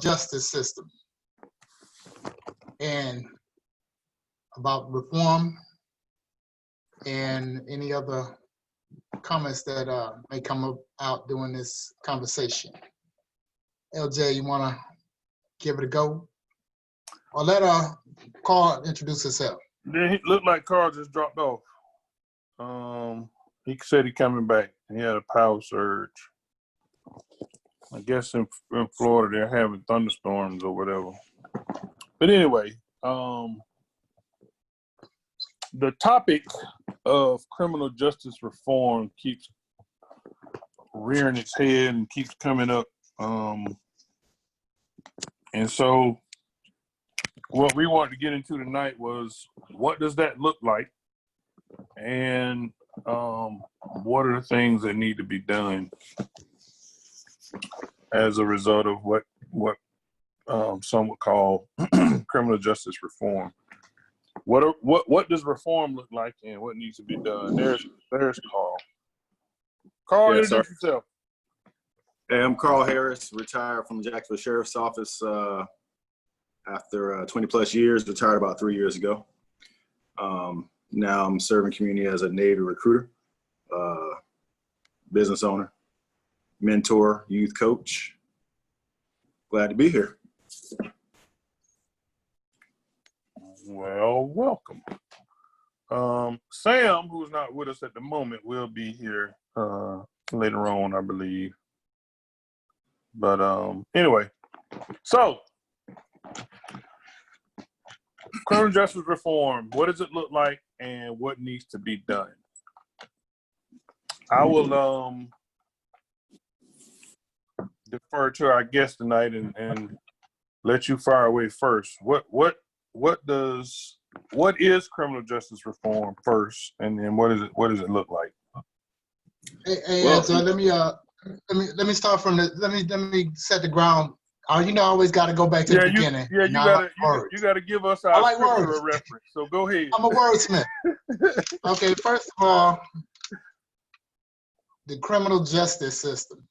justice system and about reform and any other comments that may come out during this conversation. LJ, you want to give it a go? Or let Carl introduce herself. Yeah, he looked like Carl just dropped off. He said he coming back. He had a power surge. I guess in Florida they're having thunderstorms or whatever. But anyway, the topic of criminal justice reform keeps rearing its head and keeps coming up. And so what we wanted to get into tonight was, what does that look like? And what are the things that need to be done as a result of what some would call criminal justice reform? What does reform look like, and what needs to be done? There's Carl. Carl, Yes, introduce yourself. Hey, I'm Carl Harris, retired from Jacksonville Sheriff's Office after 20 plus years, retired about 3 years ago. Now I'm serving community as a Navy recruiter, business owner, mentor, youth coach. Glad to be here. Well, welcome. Sam, who's not with us at the moment, will be here later on, I believe. But anyway, so criminal justice reform, what does it look like and what needs to be done? I will defer to our guest tonight and let you fire away first. What is criminal justice reform first, and then what does it look like? Hey, Well, so let me start from the let me set the ground. You know, I always got to go back to the beginning. You gotta give us our scriptural reference. So go ahead. I'm a wordsmith. Okay, first of all, the criminal justice system.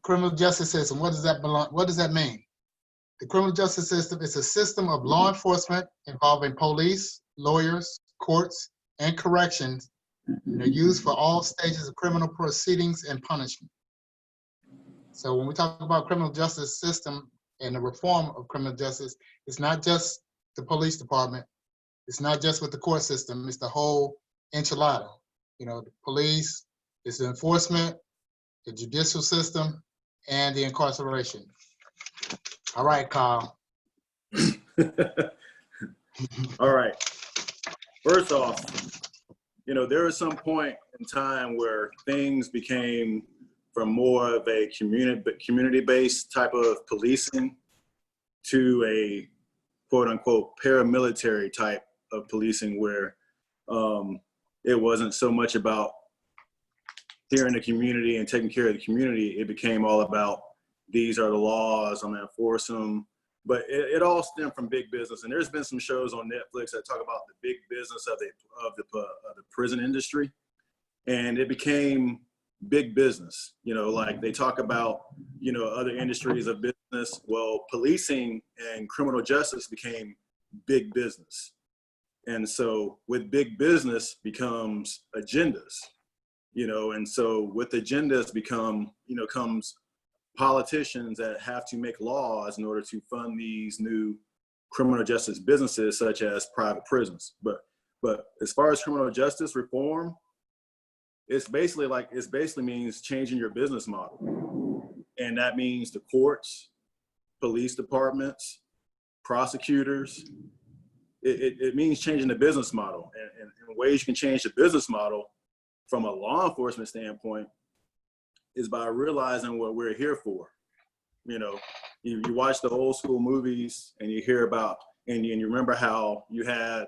Criminal justice system. What does that mean? The criminal justice system is a system of law enforcement involving police, lawyers, courts, and corrections, and are used for all stages of criminal proceedings and punishment. So when we talk about criminal justice system and the reform of criminal justice, it's not just the police department, it's not just with the court system, it's the whole enchilada. You know, the police, it's the enforcement, the judicial system, and the incarceration. All right, Carl. all right. First off, you know, there was some point in time where things became from more of a community-based type of policing to a quote-unquote paramilitary type of policing, where it wasn't so much about hearing the community and taking care of the community. It became all about, these are the laws, I'm gonna enforce them. But it all stemmed from big business, and there's been some shows on Netflix that talk about the big business of the prison industry, and it became big business. You know, like they talk about, you know, other industries of business. Well, policing and criminal justice became big business, and so with big business becomes agendas, you know, and so with agendas comes politicians that have to make laws in order to fund these new criminal justice businesses, such as private prisons. But as far as criminal justice reform, it basically means changing your business model. And that means the courts, police departments, prosecutors. It means changing the business model. And ways you can change the business model from a law enforcement standpoint is by realizing what we're here for. You know, you watch the old school movies and you hear about, and you remember how you had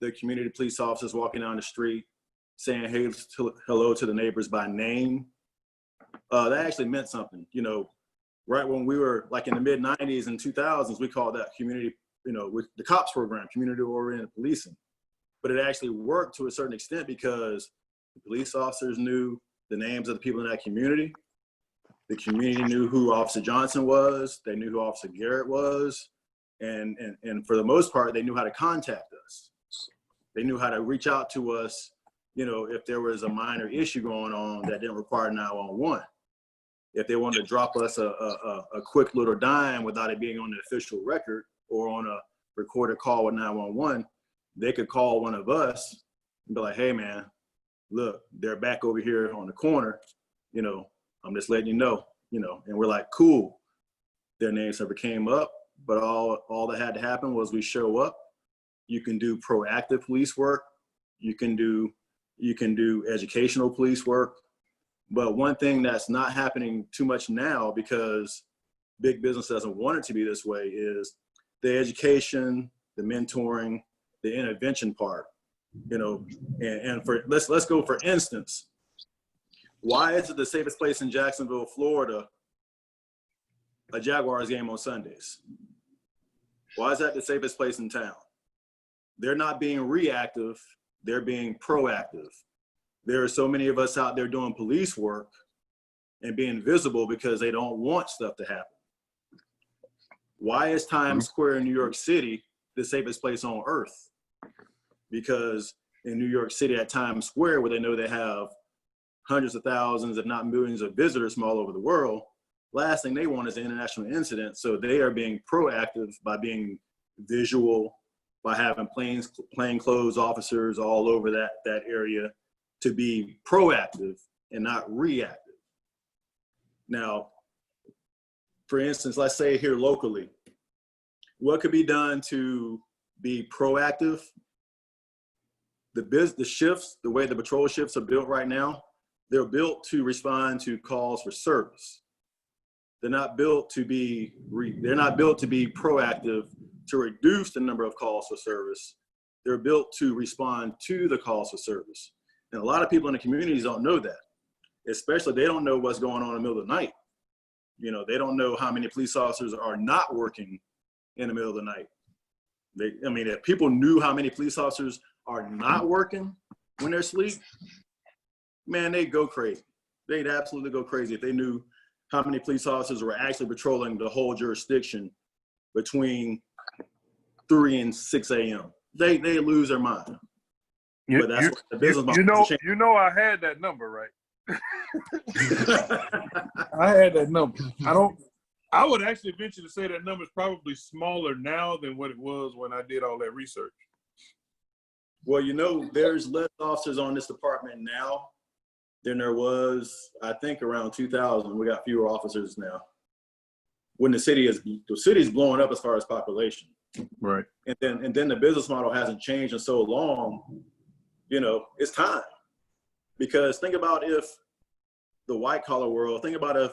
the community police officers walking down the street saying hey, hello to the neighbors by name. That actually meant something. You know, right when we were like in the mid 90s and 2000s, we called that community, you know, with the COPS program, community oriented policing. But it actually worked to a certain extent because the police officers knew the names of the people in that community. The community knew who Officer Johnson was. They knew who Officer Garrett was. And for the most part, they knew how to contact us. They knew how to reach out to us, if there was a minor issue going on that didn't require 911. If they wanted to drop us a quick little dime without it being on the official record or on a recorded call with 911, they could call one of us and be like, hey man, look, they're back over here on the corner, I'm just letting you know, and we're like, cool. Their names never came up, but all that had to happen was we show up. You can do proactive police work. You can do educational police work. But one thing that's not happening too much now, because big business doesn't want it to be this way, is the education, the mentoring, the intervention part. And for let's go for instance. Why is it the safest place in Jacksonville, Florida, a Jaguars game on Sundays? Why is that the safest place in town? They're not being reactive, they're being proactive. There are so many of us out there doing police work and being visible because they don't want stuff to happen. Why is Times Square in New York City the safest place on earth? Because in New York City at Times Square, where they know they have hundreds of thousands, if not millions of visitors from all over the world, last thing they want is an international incident. So they are being proactive by being visual, by having plainclothes officers all over that area to be proactive and not reactive. Now, for instance, let's say here locally, what could be done to be proactive? The shifts, the way the patrol shifts are built right now, they're built to respond to calls for service. They're not built to be proactive to reduce the number of calls for service. They're built to respond to the calls for service. And a lot of people in the communities don't know that. Especially, they don't know what's going on in the middle of the night. They don't know how many police officers are not working in the middle of the night. If people knew how many police officers are not working when they're asleep, man, they'd go crazy. They'd absolutely go crazy if they knew how many police officers were actually patrolling the whole jurisdiction between 3 and 6 a.m. They lose their mind. But that's what the business model I had that number, right? I had that number. I would actually venture to say that number is probably smaller now than what it was when I did all that research. Well, there's less officers on this department now than there was, I think, around 2000. We got fewer officers now. When the city's blowing up as far as population. Right. And then the business model hasn't changed in so long, it's time. Because think about if the white collar world, think about if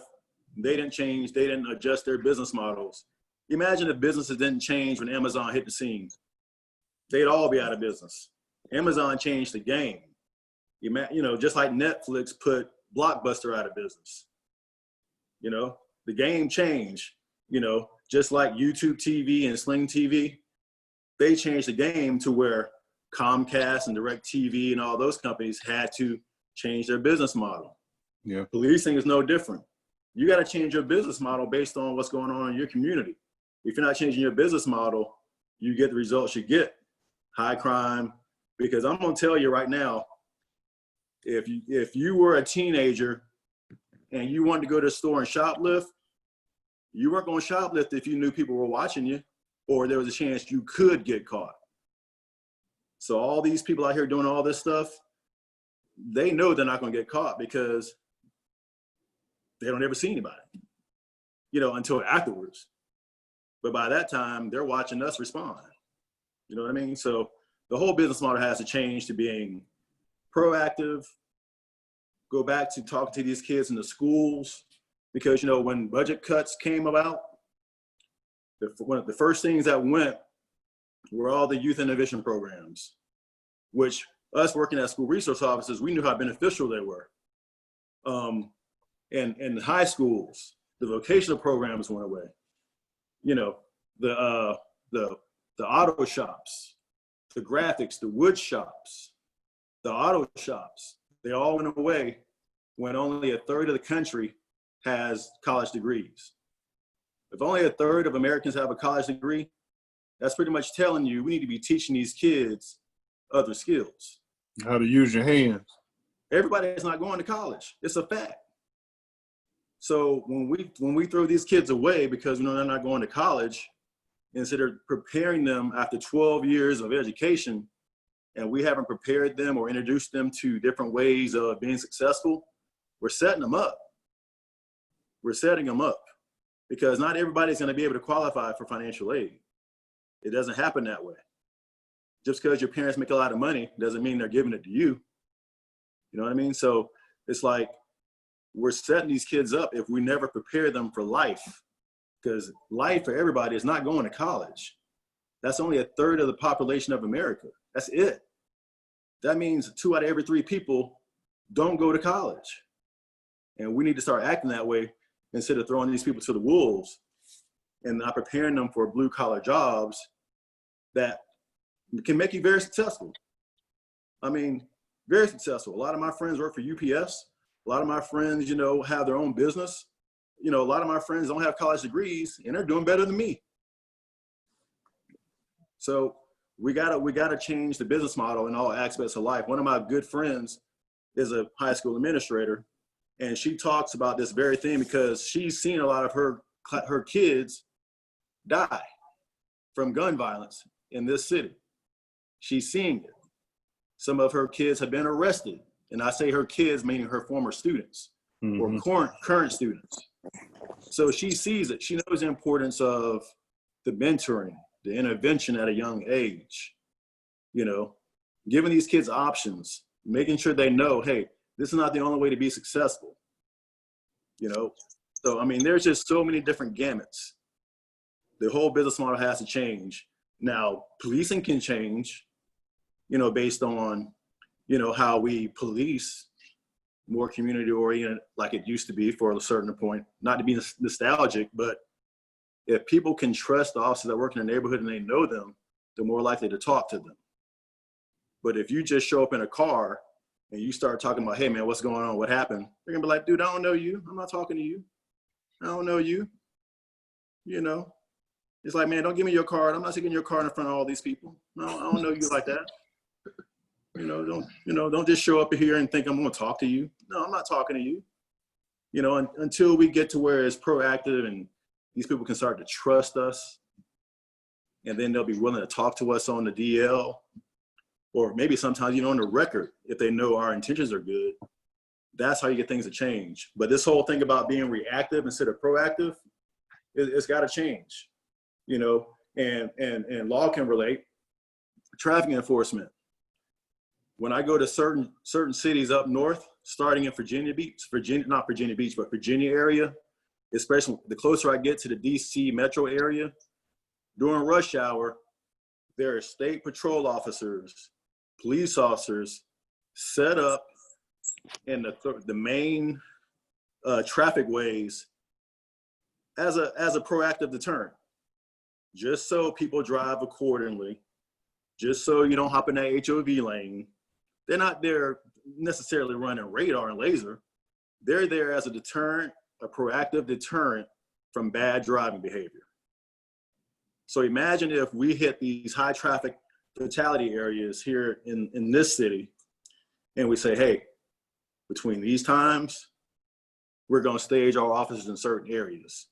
they didn't adjust their business models. Imagine if businesses didn't change when Amazon hit the scene. They'd all be out of business. Amazon changed the game. Just like Netflix put Blockbuster out of business. The game changed, just like YouTube TV and Sling TV, they changed the game to where Comcast and DirecTV and all those companies had to change their business model. Yeah. Policing is no different. You got to change your business model based on what's going on in your community. If you're not changing your business model, you get the results you get. High crime. Because I'm going to tell you right now, if you were a teenager and you wanted to go to the store and shoplift, you weren't going to shoplift if you knew people were watching you or there was a chance you could get caught. So all these people out here doing all this stuff, they know they're not going to get caught because they don't ever see anybody, until afterwards. But by that time, they're watching us respond. You know what I mean? So the whole business model has to change to being proactive, go back to talking to these kids in the schools, because, when budget cuts came about, one of the first things that went were all the youth intervention programs, which us working as school resource officers, we knew how beneficial they were. And in high schools, the vocational programs went away. The auto shops, the graphics, the wood shops, the auto shops, they all went away when only a third of the country has college degrees. If only a third of Americans have a college degree, that's pretty much telling you we need to be teaching these kids other skills. How to use your hands. Everybody is not going to college. It's a fact. So when we throw these kids away because they're not going to college, instead of preparing them after 12 years of education, and we haven't prepared them or introduced them to different ways of being successful, we're setting them up. We're setting them up because not everybody's going to be able to qualify for financial aid. It doesn't happen that way. Just because your parents make a lot of money doesn't mean they're giving it to you. You know what I mean? So it's like we're setting these kids up if we never prepare them for life, because life for everybody is not going to college. That's only a third of the population of America. That's it. That means 2 out of every 3 people don't go to college. And we need to start acting that way instead of throwing these people to the wolves and not preparing them for blue collar jobs that can make you very successful. I mean, very successful. A lot of my friends work for UPS. A lot of my friends, have their own business. A lot of my friends don't have college degrees and they're doing better than me. So we gotta change the business model in all aspects of life. One of my good friends is a high school administrator, and she talks about this very thing because she's seen a lot of her kids die from gun violence in this city. She's seeing it. Some of her kids have been arrested, and I say her kids meaning her former students or current students. So she sees it. She knows the importance of the mentoring, the intervention at a young age, giving these kids options, making sure they know, hey, this is not the only way to be successful. So, I mean, there's just so many different gamuts. The whole business model has to change. Now, policing can change, based on, how we police more community oriented like it used to be for a certain point, not to be nostalgic, but if people can trust the officers that work in the neighborhood and they know them, they're more likely to talk to them. But if you just show up in a car and you start talking about, hey man, what's going on? What happened? They're gonna be like, dude, I don't know you. I'm not talking to you. I don't know you. It's like, man, don't give me your card. I'm not taking your card in front of all these people. No, I don't know you like that. Don't just show up here and think I'm gonna talk to you. No, I'm not talking to you. Until we get to where it's proactive and these people can start to trust us, and then they'll be willing to talk to us on the DL, or maybe sometimes, on the record, if they know our intentions are good. That's how you get things to change. But this whole thing about being reactive instead of proactive, it's got to change, and law can relate. Traffic enforcement. When I go to certain cities up north, starting in Virginia area, especially the closer I get to the DC metro area, during rush hour, there are state patrol officers, police officers set up in the main traffic ways as a proactive deterrent, just so people drive accordingly, just so you don't hop in that HOV lane. They're not there necessarily running radar and laser. They're there as a deterrent, a proactive deterrent from bad driving behavior. So imagine if we hit these high traffic fatality areas here in this city, and we say, hey, between these times, we're gonna stage our officers in certain areas.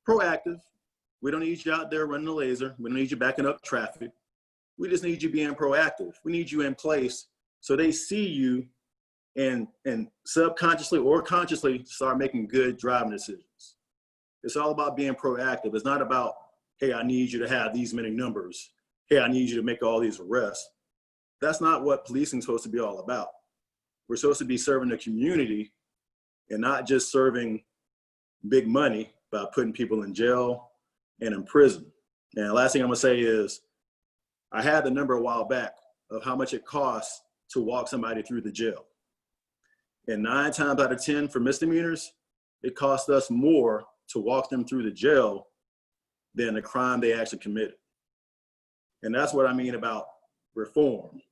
Proactive. We don't need you out there running the laser. We don't need you backing up traffic. We just need you being proactive. We need you in place so they see you and subconsciously or consciously start making good driving decisions. It's all about being proactive. It's not about, hey, I need you to have these many numbers. Hey, I need you to make all these arrests. That's not what policing is supposed to be all about. We're supposed to be serving the community and not just serving big money by putting people in jail and in prison. And the last thing I'm gonna say is, I had the number a while back of how much it costs to walk somebody through the jail. And 9 times out of 10 for misdemeanors, it costs us more to walk them through the jail than the crime they actually committed. And that's what I mean about reform.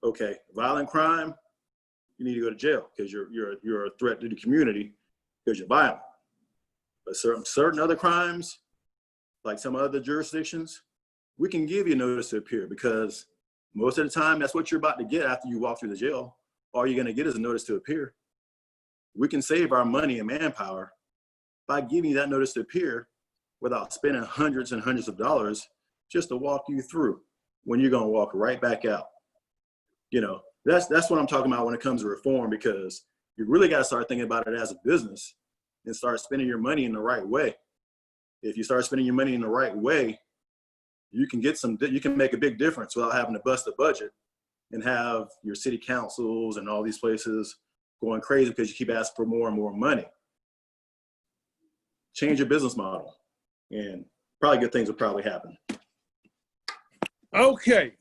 Okay, violent crime, you need to go to jail because you're a threat to the community. because you're violent. But certain other crimes, like some other jurisdictions, we can give you notice to appear because most of the time that's what you're about to get after you walk through the jail. All you're going to get is a notice to appear. We can save our money and manpower by giving you that notice to appear without spending hundreds and hundreds of dollars just to walk you through when you're going to walk right back out. You know, that's what I'm talking about when it comes to reform, because you really got to start thinking about it as a business and start spending your money in the right way. If you start spending your money in the right way, you can make a big difference without having to bust the budget and have your city councils and all these places going crazy because you keep asking for more and more money. Change your business model and probably good things will probably happen. Okay,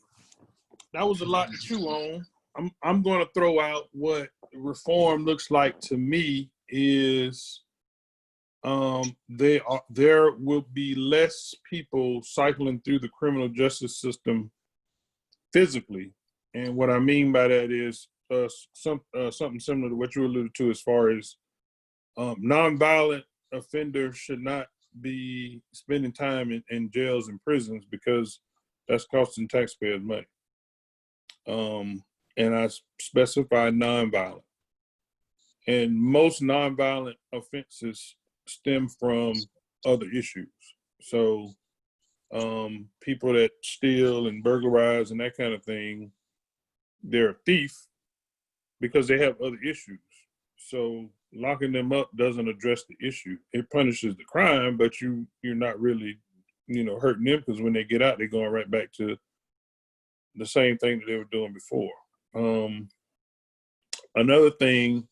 that was a lot to chew on. I'm going to throw out what reform looks like to me is there will be less people cycling through the criminal justice system physically, and what I mean by that is something similar to what you alluded to as far as nonviolent offenders should not be spending time in jails and prisons because that's costing taxpayers money. And I specify nonviolent. And most nonviolent offenses stem from other issues. So people that steal and burglarize and that kind of thing, they're a thief because they have other issues. So locking them up doesn't address the issue. It punishes the crime, but you're not really, hurting them because when they get out, they're going right back to the same thing that they were doing before. Another thing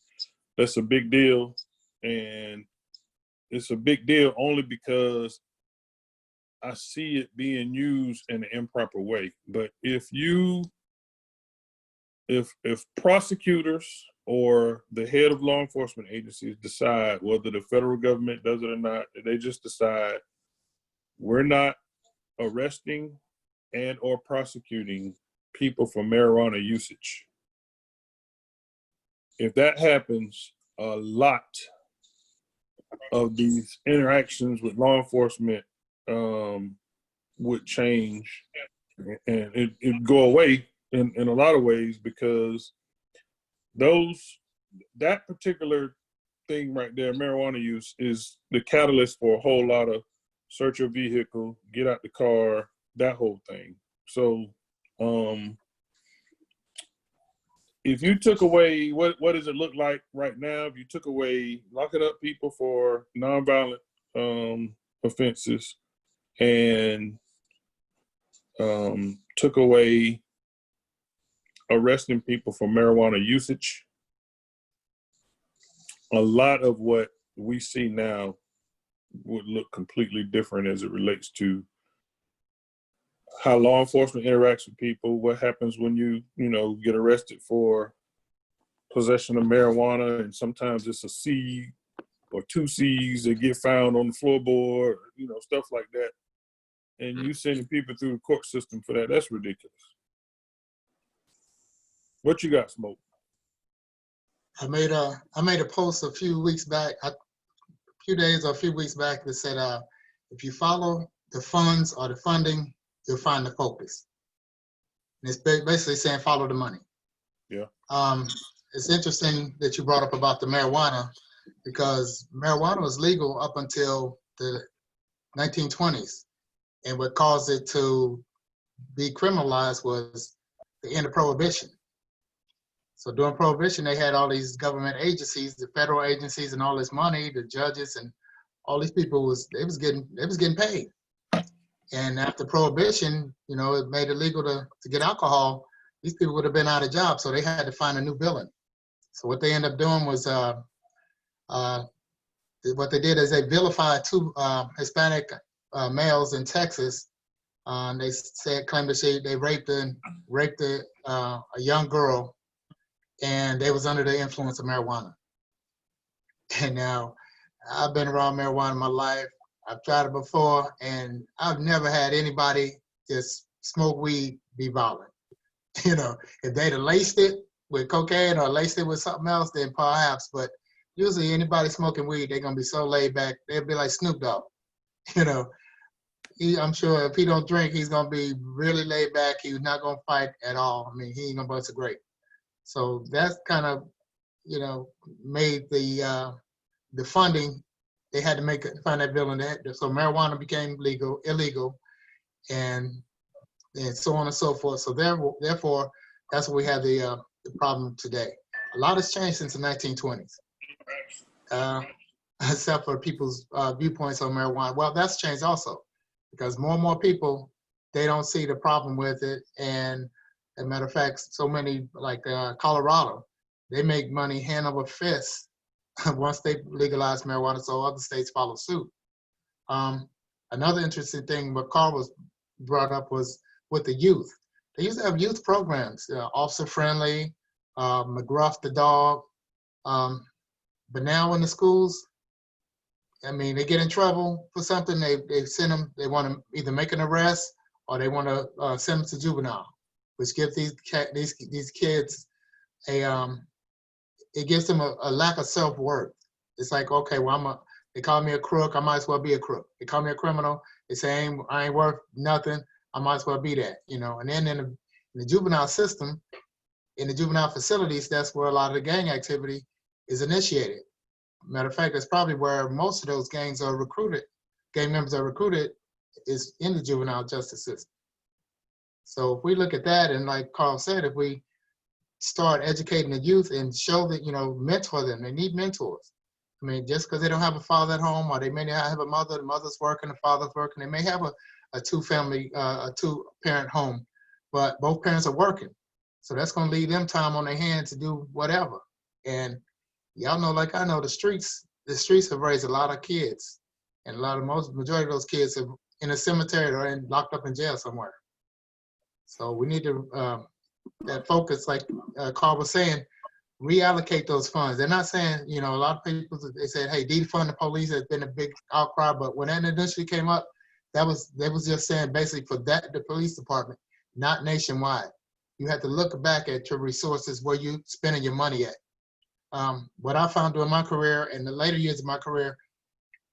that's a big deal, and it's a big deal only because I see it being used in an improper way. But if prosecutors or the head of law enforcement agencies decide whether the federal government does it or not, they just decide we're not arresting and or prosecuting people for marijuana usage. If that happens, a lot of these interactions with law enforcement would change, and it'd go away in a lot of ways, because that particular thing right there, marijuana use, is the catalyst for a whole lot of search your vehicle, get out the car, that whole thing. So if you took away, what does it look like right now? If you took away locking up people for nonviolent offenses and took away arresting people for marijuana usage, a lot of what we see now would look completely different as it relates to how law enforcement interacts with people, what happens when you get arrested for possession of marijuana, and sometimes it's a seed or 2 seeds that get found on the floorboard, stuff like that. And you sending people through the court system for that, that's ridiculous. What you got, Smoke? I made a post a few weeks back, a few weeks back, that said, if you follow the funds or the funding, you'll find the focus. And it's basically saying follow the money. Yeah. It's interesting that you brought up about the marijuana, because marijuana was legal up until the 1920s. And what caused it to be criminalized was the end of Prohibition. So during Prohibition, they had all these government agencies, the federal agencies, and all this money, the judges and all these people they was getting paid. And after Prohibition, it made it legal to get alcohol. These people would have been out of jobs, so they had to find a new billing. So what they ended up doing was, what they did is they vilified 2 Hispanic males in Texas. They claimed that they raped a young girl, and they was under the influence of marijuana. And now, I've been around marijuana in my life. I've tried it before, and I've never had anybody just smoke weed be violent. If they'd have laced it with cocaine or laced it with something else, then perhaps. But usually anybody smoking weed, they're gonna be so laid back. They'll be like Snoop Dogg. You know, I'm sure if he don't drink, he's gonna be really laid back. He's not gonna fight at all. I mean, he ain't gonna bust a grape. So that's kind of, made the funding. They had to find that bill in that. So marijuana became illegal, and so on and so forth. So therefore, that's why we have the problem today. A lot has changed since the 1920s, except for people's viewpoints on marijuana. Well, that's changed also, because more and more people, they don't see the problem with it. And as a matter of fact, so many, like Colorado, they make money hand over fist once they legalize marijuana, so other states follow suit. Another interesting thing, what Carl was brought up, was with the youth. They used to have youth programs, Officer Friendly, McGruff the dog. But now in the schools, I mean, they get in trouble for something, they send them, they want to either make an arrest or they want to send them to juvenile, which gives these kids it gives them a lack of self-worth. It's like, okay, well, they call me a crook, I might as well be a crook. They call me a criminal, they say I ain't worth nothing, I might as well be that, And then in the juvenile system, in the juvenile facilities, that's where a lot of the gang activity is initiated. Matter of fact, that's probably where most of those gang members are recruited, is in the juvenile justice system. So if we look at that, and like Carl said, if we start educating the youth and show that, mentor them, they need mentors. I mean, just because they don't have a father at home, or they may not have a mother, the mother's working, the father's working, they may have a two-parent home, but both parents are working. So that's going to leave them time on their hands to do whatever. And y'all know, like I know, the streets have raised a lot of kids, and majority of those kids are in a cemetery or locked up in jail somewhere. So we need to that focus, like Carl was saying, reallocate those funds. They're not saying, a lot of people, they said, hey, defund the police. Has been a big outcry, but when that initially came up, they was just saying basically for the police department, not nationwide. You have to look back at your resources, where you spending your money at. What I found during my career and the later years of my career,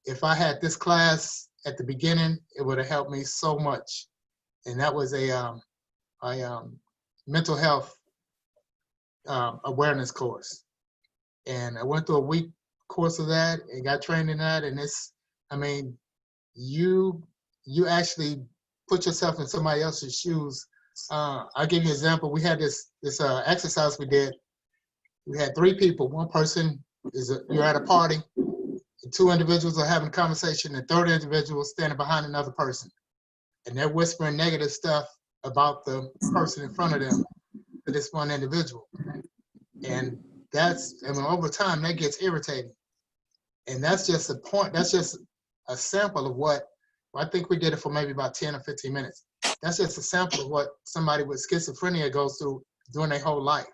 if I had this class at the beginning, it would have helped me so much. And that was a mental health awareness course. And I went through a week course of that and got trained in that. And you actually put yourself in somebody else's shoes. I'll give you an example. We had this exercise we did. We had 3 people. One person you're at a party, and 2 individuals are having a conversation, and the third individual is standing behind another person. And they're whispering negative stuff about the person in front of them to this one individual. And over time, that gets irritating. And that's just a point, that's just a sample of what, I think we did it for maybe about 10 or 15 minutes. That's just a sample of what somebody with schizophrenia goes through during their whole life.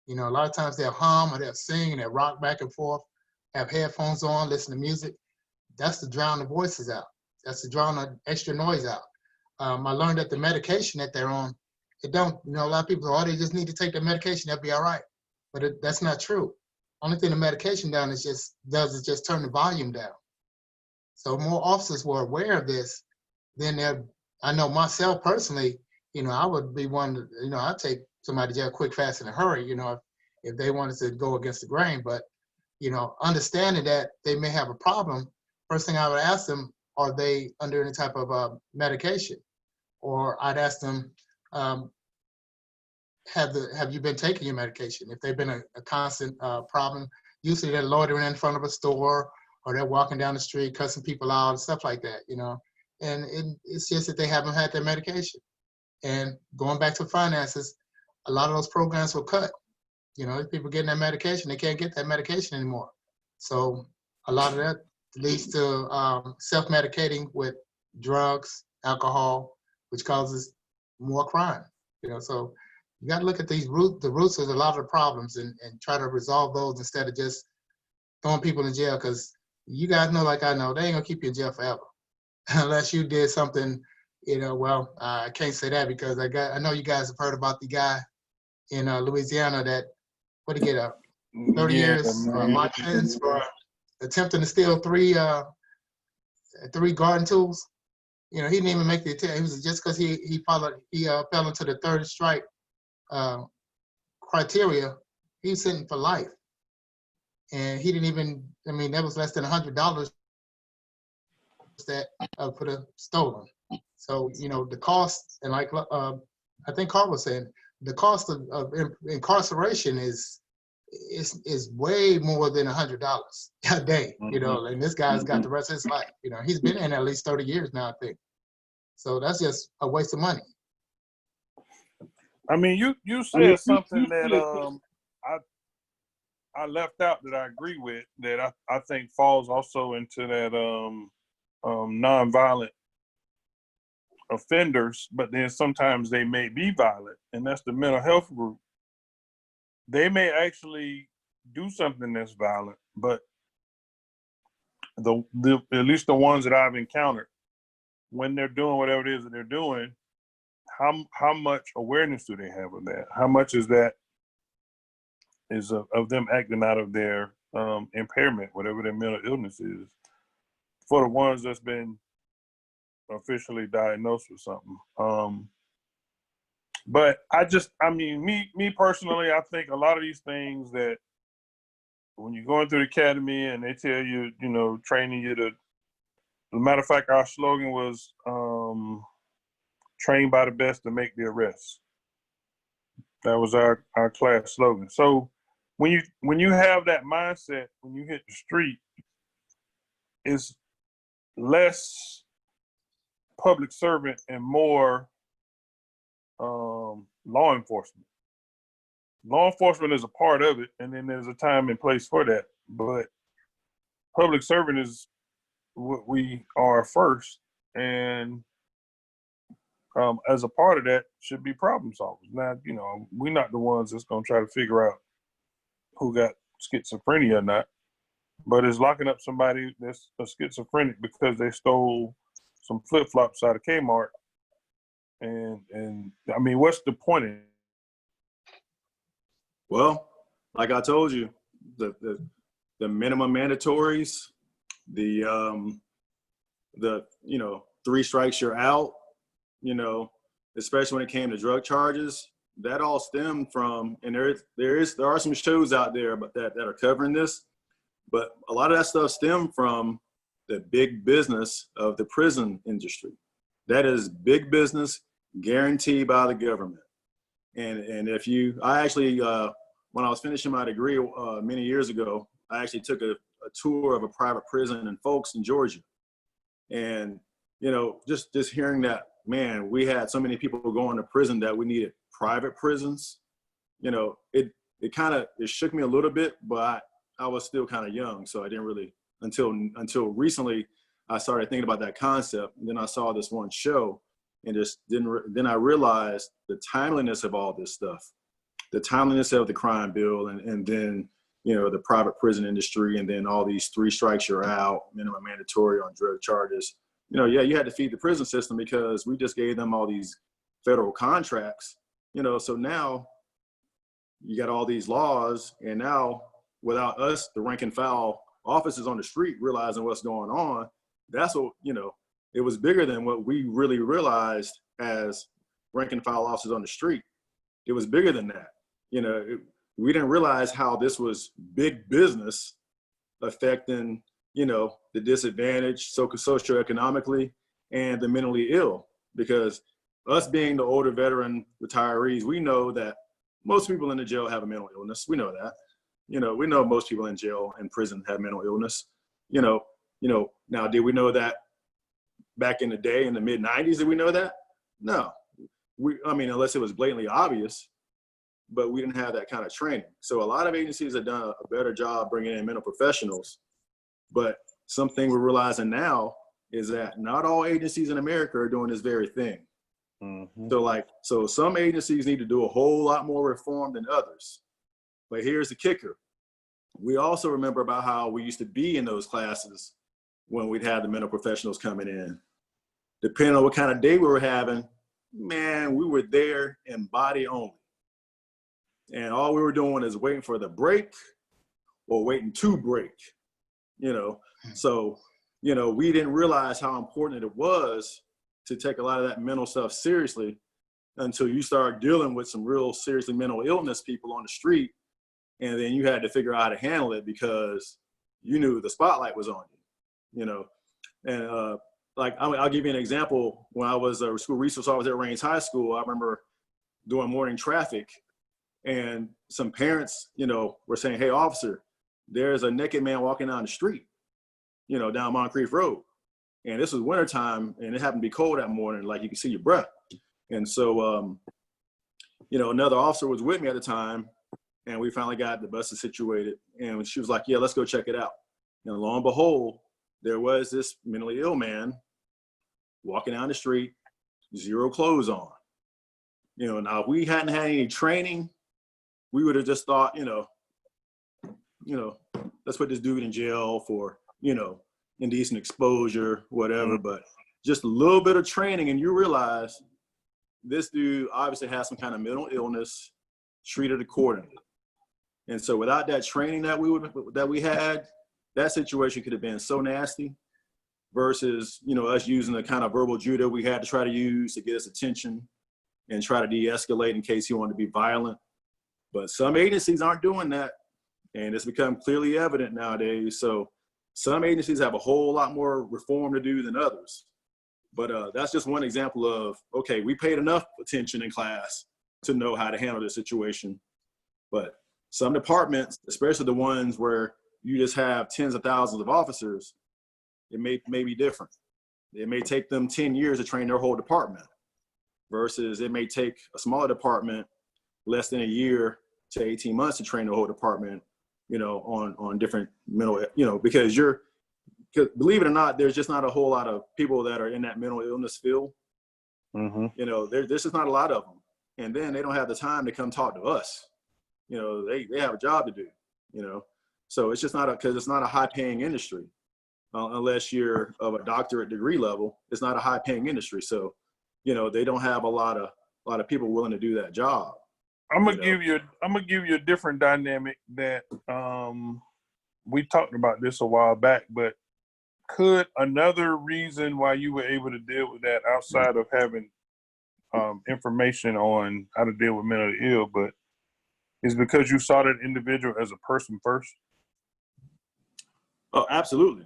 A lot of times they'll hum or they'll sing and they'll rock back and forth, have headphones on, listen to music. That's to drown the voices out. That's to drown the extra noise out. I learned that the medication that they're on, a lot of people say, they just need to take their medication, they'll be all right. But that's not true. Only thing the medication does is just turn the volume down. So more officers were aware of this, then I know myself personally, I would be one, I'd take somebody to jail quick, fast, in a hurry, if they wanted to go against the grain. But, understanding that they may have a problem, first thing I would ask them, are they under any type of medication? Or I'd ask them, have you been taking your medication? If they've been a constant problem, usually they're loitering in front of a store, or they're walking down the street, cussing people out, and stuff like that, And it's just that they haven't had their medication. And going back to finances, a lot of those programs were cut. People getting that medication, they can't get that medication anymore. So a lot of that leads to self-medicating with drugs, alcohol, which causes more crime. So you got to look at the roots of a lot of the problems and try to resolve those instead of just throwing people in jail. Because you guys know, like I know, they ain't gonna keep you in jail forever unless you did something. Well, I can't say that because I know you guys have heard about the guy in Louisiana that, what did he get up? 30 Yeah, years man. life sentence for attempting to steal three garden tools. You know, he didn't even make the attempt. It was just because he fell into the third strike criteria. He was sentenced for life, and he didn't even. I mean, that was less than $100 that could have stolen. So you know, the cost, and like I think Carl was saying, the cost of incarceration is way more than $100 a day. You know, and this guy's got the rest of his life. You know, he's been in at least 30 years now, I think. So that's just a waste of money. I mean, you said something that I left out that I agree with, that I think falls also into that nonviolent offenders, but then sometimes they may be violent, and that's the mental health group. They may actually do something that's violent, but the at least the ones that I've encountered, when they're doing whatever it is that they're doing, how much awareness do they have of that? How much is that is of them acting out of their impairment, whatever their mental illness is, for the ones that's been officially diagnosed with something. But I mean, me personally, I think a lot of these things that when you're going through the academy and they tell you, you know, training you to, as a matter of fact, our slogan was trained by the best to make the arrests. That was our class slogan. So when you have that mindset, when you hit the street, it's less public servant and more law enforcement. Law enforcement is a part of it, and then there's a time and place for that. But public servant is what we are first, and as a part of that should be problem solvers. Now, you know, we're not the ones that's going to try to figure out who got schizophrenia or not, but it's locking up somebody that's a schizophrenic because they stole some flip-flops out of Kmart. And I mean, what's the point of it? Well, like I told you, the minimum mandatories, the you know, 3 strikes you're out, you know, especially when it came to drug charges, that all stemmed from, and there are some shows out there about that are covering this, but a lot of that stuff stemmed from the big business of the prison industry. That is big business guaranteed by the government. And if I actually, when I was finishing my degree many years ago, I actually took a tour of a private prison in Folkston, Georgia. And, you know, just hearing that, man, we had so many people going to prison that we needed private prisons. You know, it shook me a little bit, but I was still kind of young. So I didn't really, until recently, I started thinking about that concept. And then I saw this one show, and then I realized the timeliness of all this stuff, the timeliness of the crime bill, and then, you know, the private prison industry, and then all these 3 strikes you're out, minimum mandatory on drug charges. You know, yeah, you had to feed the prison system because we just gave them all these federal contracts, you know, so now you got all these laws, and now without us, the rank and file officers on the street realizing what's going on, that's what, you know, it was bigger than what we really realized as rank and file officers on the street. It was bigger than that. You know, we didn't realize how this was big business affecting, you know, the disadvantaged socioeconomically and the mentally ill. Because us being the older veteran retirees, we know that most people in the jail have a mental illness. We know that. You know, we know most people in jail and prison have mental illness. You know, now did we know that back in the day in the mid 90s? Did we know that? No. I mean, unless it was blatantly obvious, but we didn't have that kind of training. So a lot of agencies have done a better job bringing in mental professionals. But something we're realizing now is that not all agencies in America are doing this very thing. Mm-hmm. So some agencies need to do a whole lot more reform than others. But here's the kicker. We also remember about how we used to be in those classes when we'd have the mental professionals coming in. Depending on what kind of day we were having, man, we were there in body only. And all we were doing is waiting for the break or waiting to break, you know. So, you know, we didn't realize how important it was to take a lot of that mental stuff seriously until you start dealing with some real seriously mental illness people on the street. And then you had to figure out how to handle it because you knew the spotlight was on you, you know. And like, I'll give you an example. When I was a school resource officer at Rains High School, I remember doing morning traffic, and some parents, you know, were saying, "Hey, officer, there's a naked man walking down the street, you know, down Moncrief Road." And this was wintertime, and it happened to be cold that morning, like you can see your breath. And so, you know, another officer was with me at the time, and we finally got the buses situated. And she was like, "Yeah, let's go check it out." And lo and behold, there was this mentally ill man walking down the street, zero clothes on. You know, now if we hadn't had any training, we would have just thought, you know, let's put this dude in jail for, you know, indecent exposure, whatever. But just a little bit of training, and you realize this dude obviously has some kind of mental illness, treated accordingly. And so without that training that we had, that situation could have been so nasty versus, you know, us using the kind of verbal judo we had to try to use to get his attention and try to de-escalate in case he wanted to be violent. But some agencies aren't doing that, and it's become clearly evident nowadays. So some agencies have a whole lot more reform to do than others. But that's just one example of, okay, we paid enough attention in class to know how to handle this situation. But some departments, especially the ones where you just have tens of thousands of officers, it may be different. It may take them 10 years to train their whole department versus it may take a smaller department less than a year to 18 months to train the whole department, you know, on different mental, you know, because believe it or not, there's just not a whole lot of people that are in that mental illness field. Mm-hmm. You know, there's just not a lot of them. And then they don't have the time to come talk to us. You know, they have a job to do, you know. So it's just because it's not a high paying industry. Unless you're of a doctorate degree level, it's not a high paying industry. So, you know, they don't have a lot of people willing to do that job. I'm gonna give you a different dynamic that we talked about this a while back, but could another reason why you were able to deal with that outside of having information on how to deal with mentally ill, but is because you saw that individual as a person first? Oh, absolutely.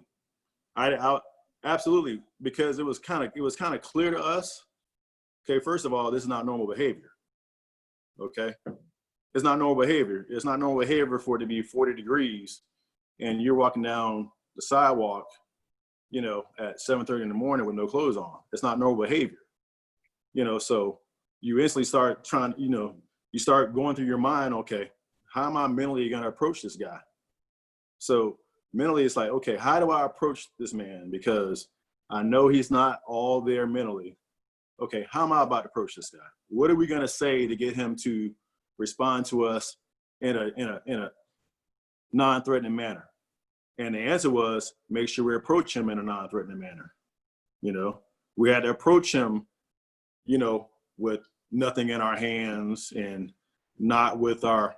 I absolutely, because it was kind of clear to us. Okay, first of all, this is not normal behavior. Okay, it's not normal behavior. It's not normal behavior for it to be 40 degrees and you're walking down the sidewalk, you know, at 7:30 in the morning with no clothes on. It's not normal behavior. You know, so you instantly start trying, you know, you start going through your mind, okay, how am I mentally going to approach this guy? So mentally, it's like, okay, how do I approach this man? Because I know he's not all there mentally. Okay, how am I about to approach this guy? What are we going to say to get him to respond to us in a non-threatening manner? And the answer was, make sure we approach him in a non-threatening manner. You know, we had to approach him, you know, with nothing in our hands and not with our,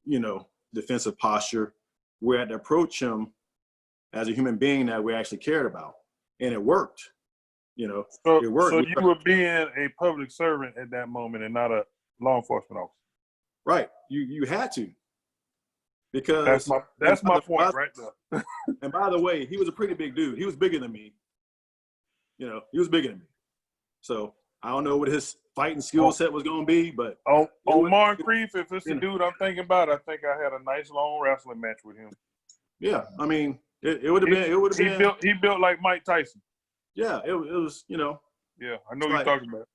you know, defensive posture. We had to approach him as a human being that we actually cared about. And it worked, you know. So, it worked. So you were being a public servant at that moment and not a law enforcement officer. Right. You had to. Because that's my point right there. And by the way, he was a pretty big dude. He was bigger than me. You know, he was bigger than me. So I don't know what his fighting skill set was going to be, but on Moncrief, if it's the dude I'm thinking about, I think I had a nice long wrestling match with him. Yeah, I mean, it would have been. He built like Mike Tyson. Yeah, it was, you know. Yeah, I know what you're talking about.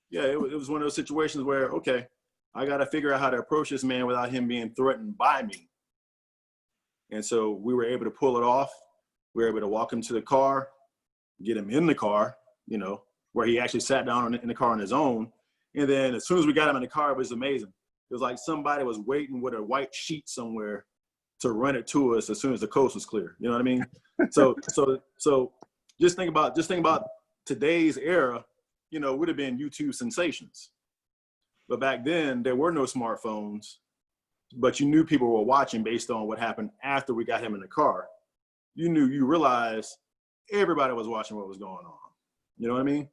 Yeah, it was one of those situations where, okay, I got to figure out how to approach this man without him being threatened by me. And so we were able to pull it off. We were able to walk him to the car, get him in the car, you know, where he actually sat down in the car on his own. And then as soon as we got him in the car, it was amazing. It was like somebody was waiting with a white sheet somewhere to run it to us as soon as the coast was clear. You know what I mean? So just think about today's era, you know, would have been YouTube sensations. But back then there were no smartphones. but you knew people were watching based on what happened after we got him in the car. You realized everybody was watching what was going on. You know what I mean?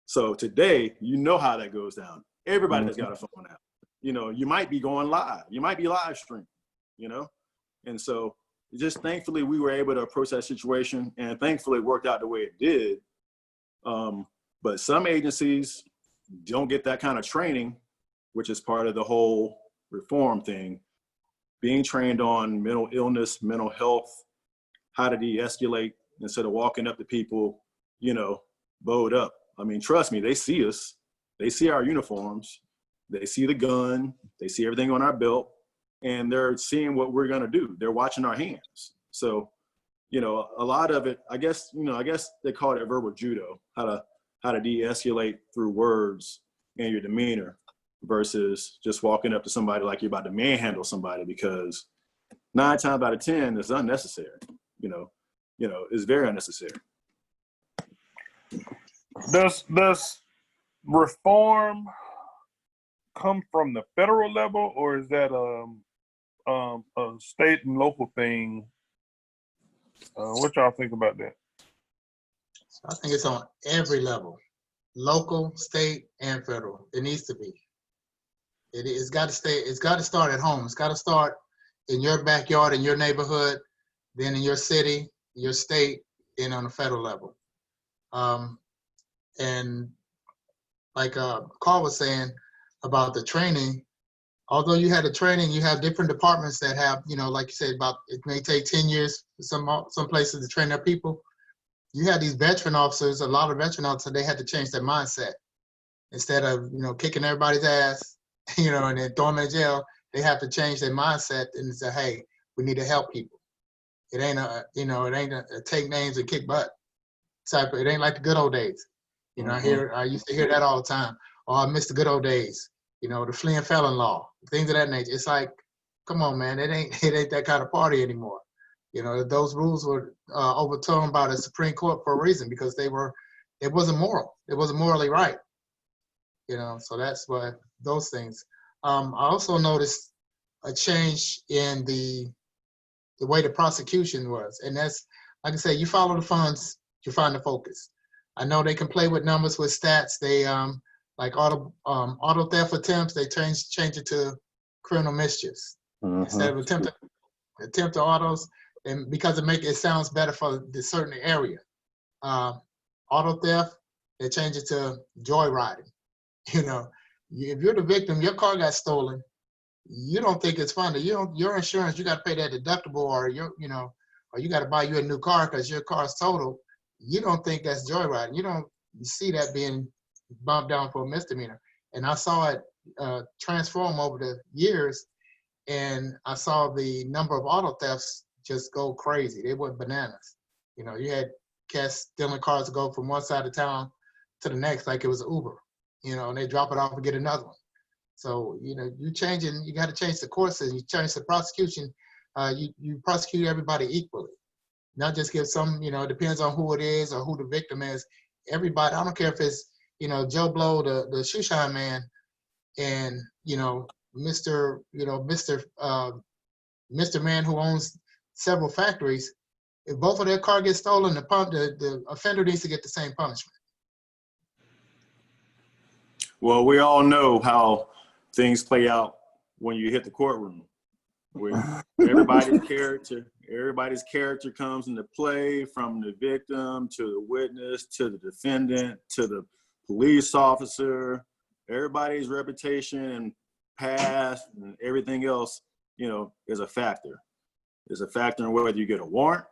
So today, you know how that goes down. Everybody's got a phone out. You know, you might be going live. You might be live streaming, you know? And so just thankfully we were able to approach that situation, and thankfully it worked out the way it did. But some agencies don't get that kind of training, which is part of the whole reform thing. Being trained on mental illness, mental health, how to de-escalate instead of walking up to people, you know, bowed up. I mean, trust me, they see us. They see our uniforms. They see the gun. They see everything on our belt. And they're seeing what we're going to do. They're watching our hands. So, you know, a lot of it, I guess they call it verbal judo, how to de-escalate through words and your demeanor versus just walking up to somebody like you're about to manhandle somebody, because 9 times out of 10 it's unnecessary. You know, it's very unnecessary. Does reform come from the federal level, or is that a state and local thing? What y'all think about that? I think it's on every level, local, state, and federal. It needs to be. It's got to stay. It's got to start at home. It's got to start in your backyard, in your neighborhood, then in your city, your state, and on the federal level. And like Carl was saying about the training, although you had the training, you have different departments that have, you know, like you said, about it may take 10 years for some places to train their people. You had these veteran officers, a lot of veteran officers, they had to change their mindset. Instead of, you know, kicking everybody's ass, you know, and then throwing them in jail, they have to change their mindset and say, hey, we need to help people. It ain't a take names and kick butt type of, it ain't like the good old days. You know, I used to hear that all the time. Oh, I miss the good old days. You know, the fleeing felon law, things of that nature. It's like, come on, man, it ain't that kind of party anymore. You know, those rules were overturned by the Supreme Court for a reason, because it wasn't moral. It wasn't morally right. You know, so that's what those things. I also noticed a change in the way the prosecution was, and that's, like I said, you follow the funds, you find the focus. I know they can play with numbers, with stats. They like auto theft attempts, they change it to criminal mischiefs instead of attempt to autos, and because it sounds better for the certain area. Auto theft, they change it to joyriding. You know, if you're the victim, your car got stolen, you don't think it's funny. Your insurance, you got to pay that deductible, or or you got to buy you a new car because your car's totaled. You don't think that's joyriding. You see that being bumped down for a misdemeanor. And I saw it transform over the years, and I saw the number of auto thefts just go crazy. They went bananas. You know, you had cats stealing cars to go from one side of town to the next like it was Uber. You know, and they drop it off and get another one. So, you know, you got to change the courses, you change the prosecution. You prosecute everybody equally. Not just give some, you know, it depends on who it is or who the victim is. Everybody, I don't care if it's, you know, Joe Blow, the shoe shine man, and, you know, Mr. Man who owns several factories. If both of their car gets stolen, the offender needs to get the same punishment. Well, we all know how things play out when you hit the courtroom. Where everybody's character comes into play, from the victim to the witness to the defendant to the police officer. Everybody's reputation and past and everything else, you know, is a factor. It's a factor in whether you get a warrant.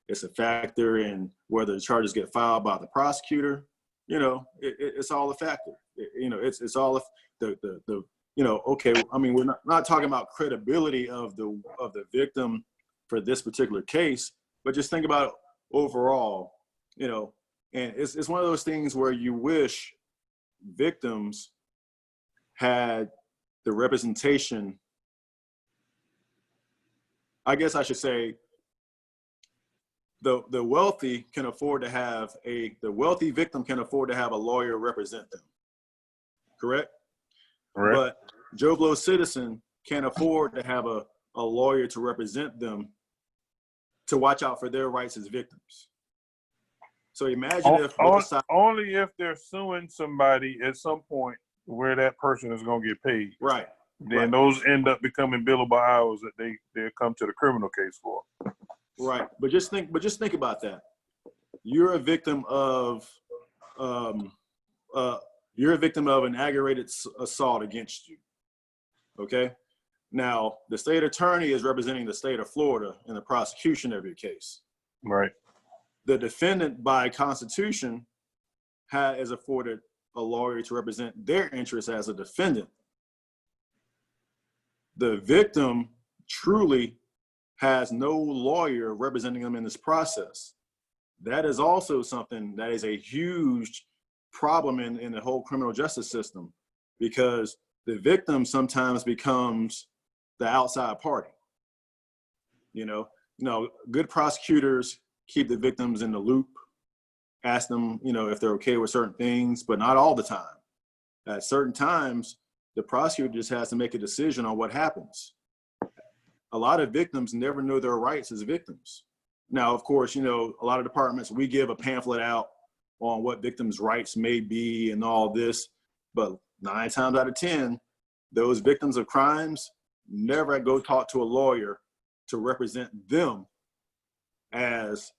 It's a factor in whether the charges get filed by the prosecutor. You know, it's all a factor. It's all the you know, okay, I mean, we're not talking about credibility of the victim for this particular case, but just think about it overall, you know, and it's one of those things where you wish victims had the representation. I guess I should say the wealthy can afford to have the wealthy victim can afford to have a lawyer represent them. Correct? Right. But Joe Blow citizen can't afford to have a lawyer to represent them to watch out for their rights as victims. So imagine if both sides, Only if they're suing somebody at some point where that person is going to get paid. right, Then those end up becoming billable hours that they come to the criminal case for. right. But just think about that. You're a victim of an aggravated assault against you. Okay. Now the state attorney is representing the state of Florida in the prosecution of your case. Right. The defendant, by constitution, is afforded a lawyer to represent their interests as a defendant. The victim truly has no lawyer representing them in this process. That is also something that is a huge problem in the whole criminal justice system, because the victim sometimes becomes the outside party. Good prosecutors keep the victims in the loop, ask them, if they're okay with certain things, but not all the time. At certain times, the prosecutor just has to make a decision on what happens. A lot of victims never know their rights as victims. Now, of course, a lot of departments, we give a pamphlet out on what victims' rights may be and all this, but 9 times out of 10, those victims of crimes never go talk to a lawyer to represent them as,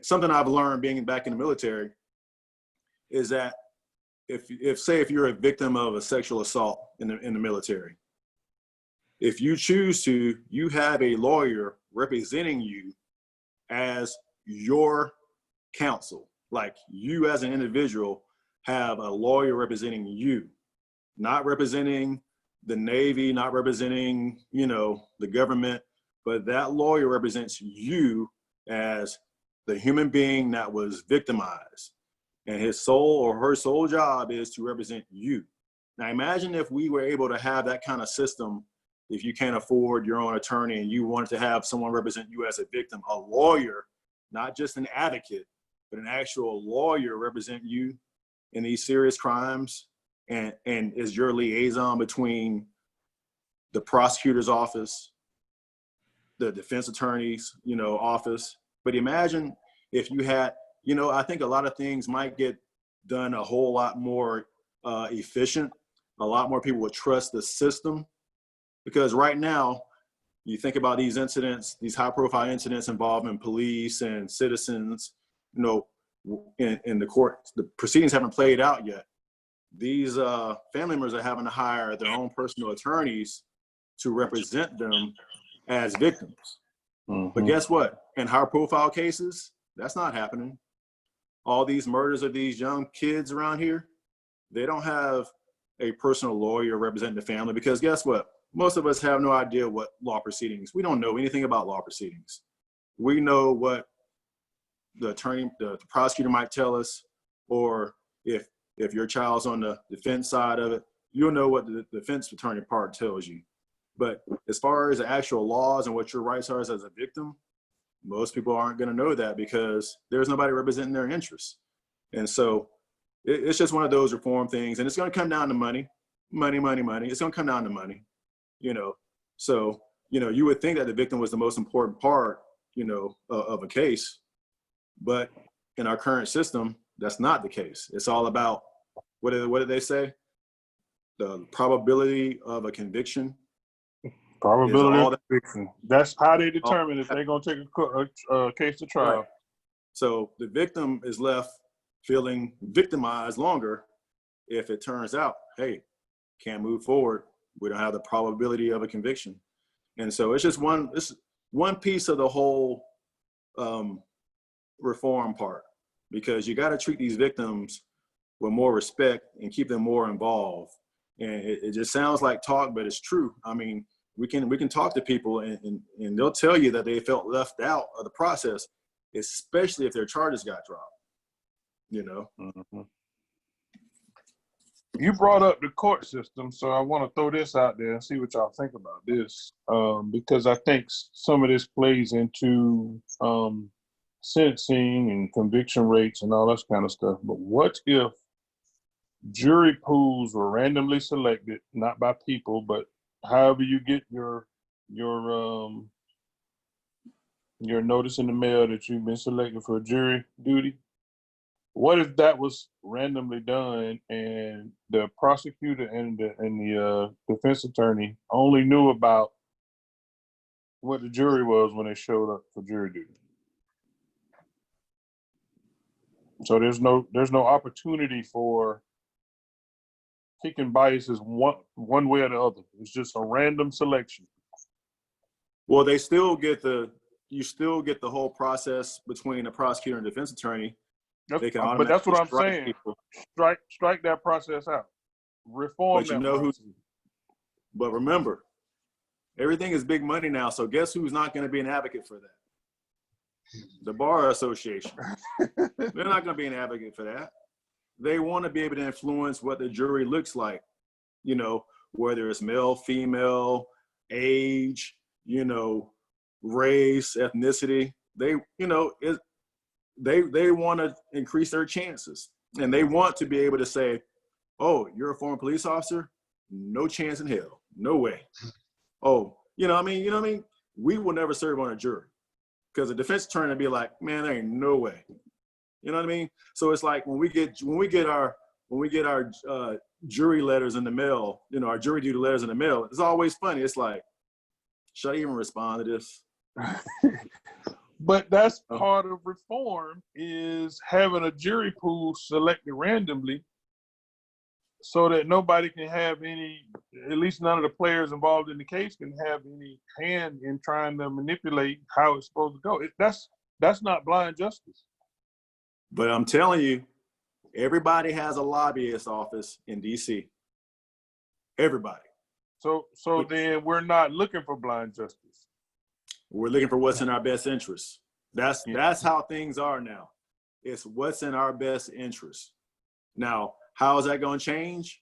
something I've learned being back in the military is that if you're a victim of a sexual assault in the military, if you choose to, you have a lawyer representing you as your counsel. Like, you as an individual have a lawyer representing you, not representing the Navy, not representing, the government, but that lawyer represents you as the human being that was victimized. And his sole or her sole job is to represent you. Now, imagine if we were able to have that kind of system. If you can't afford your own attorney and you wanted to have someone represent you as a victim, a lawyer, not just an advocate, but an actual lawyer represent you in these serious crimes, and is your liaison between the prosecutor's office, the defense attorney's, office. But imagine if you had, I think a lot of things might get done a whole lot more efficient. A lot more people would trust the system, because right now, you think about these incidents, these high-profile incidents involving police and citizens, in the court, the proceedings haven't played out yet. These family members are having to hire their own personal attorneys to represent them as victims. Mm-hmm. But guess what? In high-profile cases, that's not happening. All these murders of these young kids around here, they don't have a personal lawyer representing the family, because guess what? Most of us have no idea what law proceedings. We don't know anything about law proceedings. We know what the attorney, the prosecutor might tell us, or if your child's on the defense side of it, you'll know what the defense attorney part tells you. But as far as the actual laws and what your rights are as a victim, most people aren't going to know that, because there's nobody representing their interests. And so it's just one of those reform things, and it's going to come down to money. It's going to come down to money. So, you would think that the victim was the most important part, of a case, but in our current system, that's not the case. It's all about, what did they say? The probability of a conviction. Probability of conviction. That's how they determine if they're going to take a case to trial. Right. So the victim is left feeling victimized longer if it turns out, hey, can't move forward. We don't have the probability of a conviction. And so it's just one piece of the whole reform part, because you got to treat these victims with more respect and keep them more involved. And it just sounds like talk, but it's true. I mean, we can talk to people and they'll tell you that they felt left out of the process, especially if their charges got dropped, Mm-hmm. You brought up the court system, so I want to throw this out there and see what y'all think about this, because I think some of this plays into sentencing and conviction rates and all that kind of stuff. But what if jury pools were randomly selected, not by people, but however you get your notice in the mail that you've been selected for jury duty. What if that was randomly done and the prosecutor and the defense attorney only knew about what the jury was when they showed up for jury duty? So there's no opportunity for picking biases one way or the other. It's just a random selection. Well, you still get the whole process between the prosecutor and defense attorney. They can But that's what I'm strike saying. people. Strike that process out. Reform But you that know process. But remember, everything is big money now. So guess who's not going to be an advocate for that? The Bar Association. They're not going to be an advocate for that. They want to be able to influence what the jury looks like, you know, whether it's male, female, age, you know, race, ethnicity. They want to increase their chances, and they want to be able to say, oh, you're a former police officer? No chance in hell. No way. Oh, you know what I mean? We will never serve on a jury, because the defense attorney will be like, man, there ain't no way. You know what I mean? So it's like when we get our jury letters in the mail, you know, our jury duty letters in the mail, it's always funny. It's like, should I even respond to this? But that's part of reform, is having a jury pool selected randomly so that nobody can have any, at least none of the players involved in the case can have any hand in trying to manipulate how it's supposed to go. That's not blind justice. But I'm telling you, everybody has a lobbyist office in DC. Everybody. So then we're not looking for blind justice. We're looking for what's in our best interest. That's how things are now. It's what's in our best interest. Now, how is that going to change?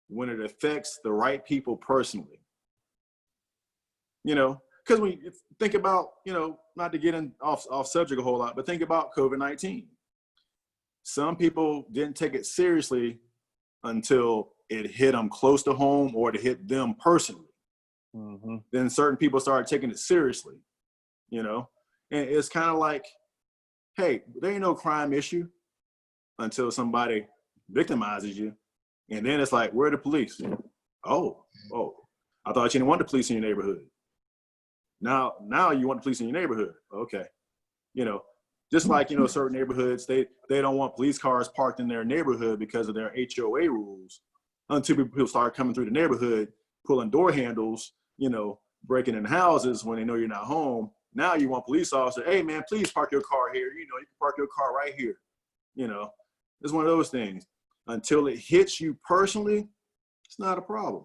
When it affects the right people personally. You know, because when you think about, you know, not to get off subject a whole lot, but think about COVID-19. Some people didn't take it seriously until it hit them close to home or to hit them personally. Mm-hmm. Then certain people started taking it seriously, you know? And it's kind of like, hey, there ain't no crime issue until somebody victimizes you. And then it's like, where are the police? Oh, I thought you didn't want the police in your neighborhood. Now you want the police in your neighborhood. Okay. You know, just like, you know, certain neighborhoods, they don't want police cars parked in their neighborhood because of their HOA rules, until people start coming through the neighborhood, pulling door handles, you know, breaking in houses when they know you're not home. Now you want police officers, hey man, please park your car here. You know, you can park your car right here. You know, it's one of those things. Until it hits you personally, it's not a problem.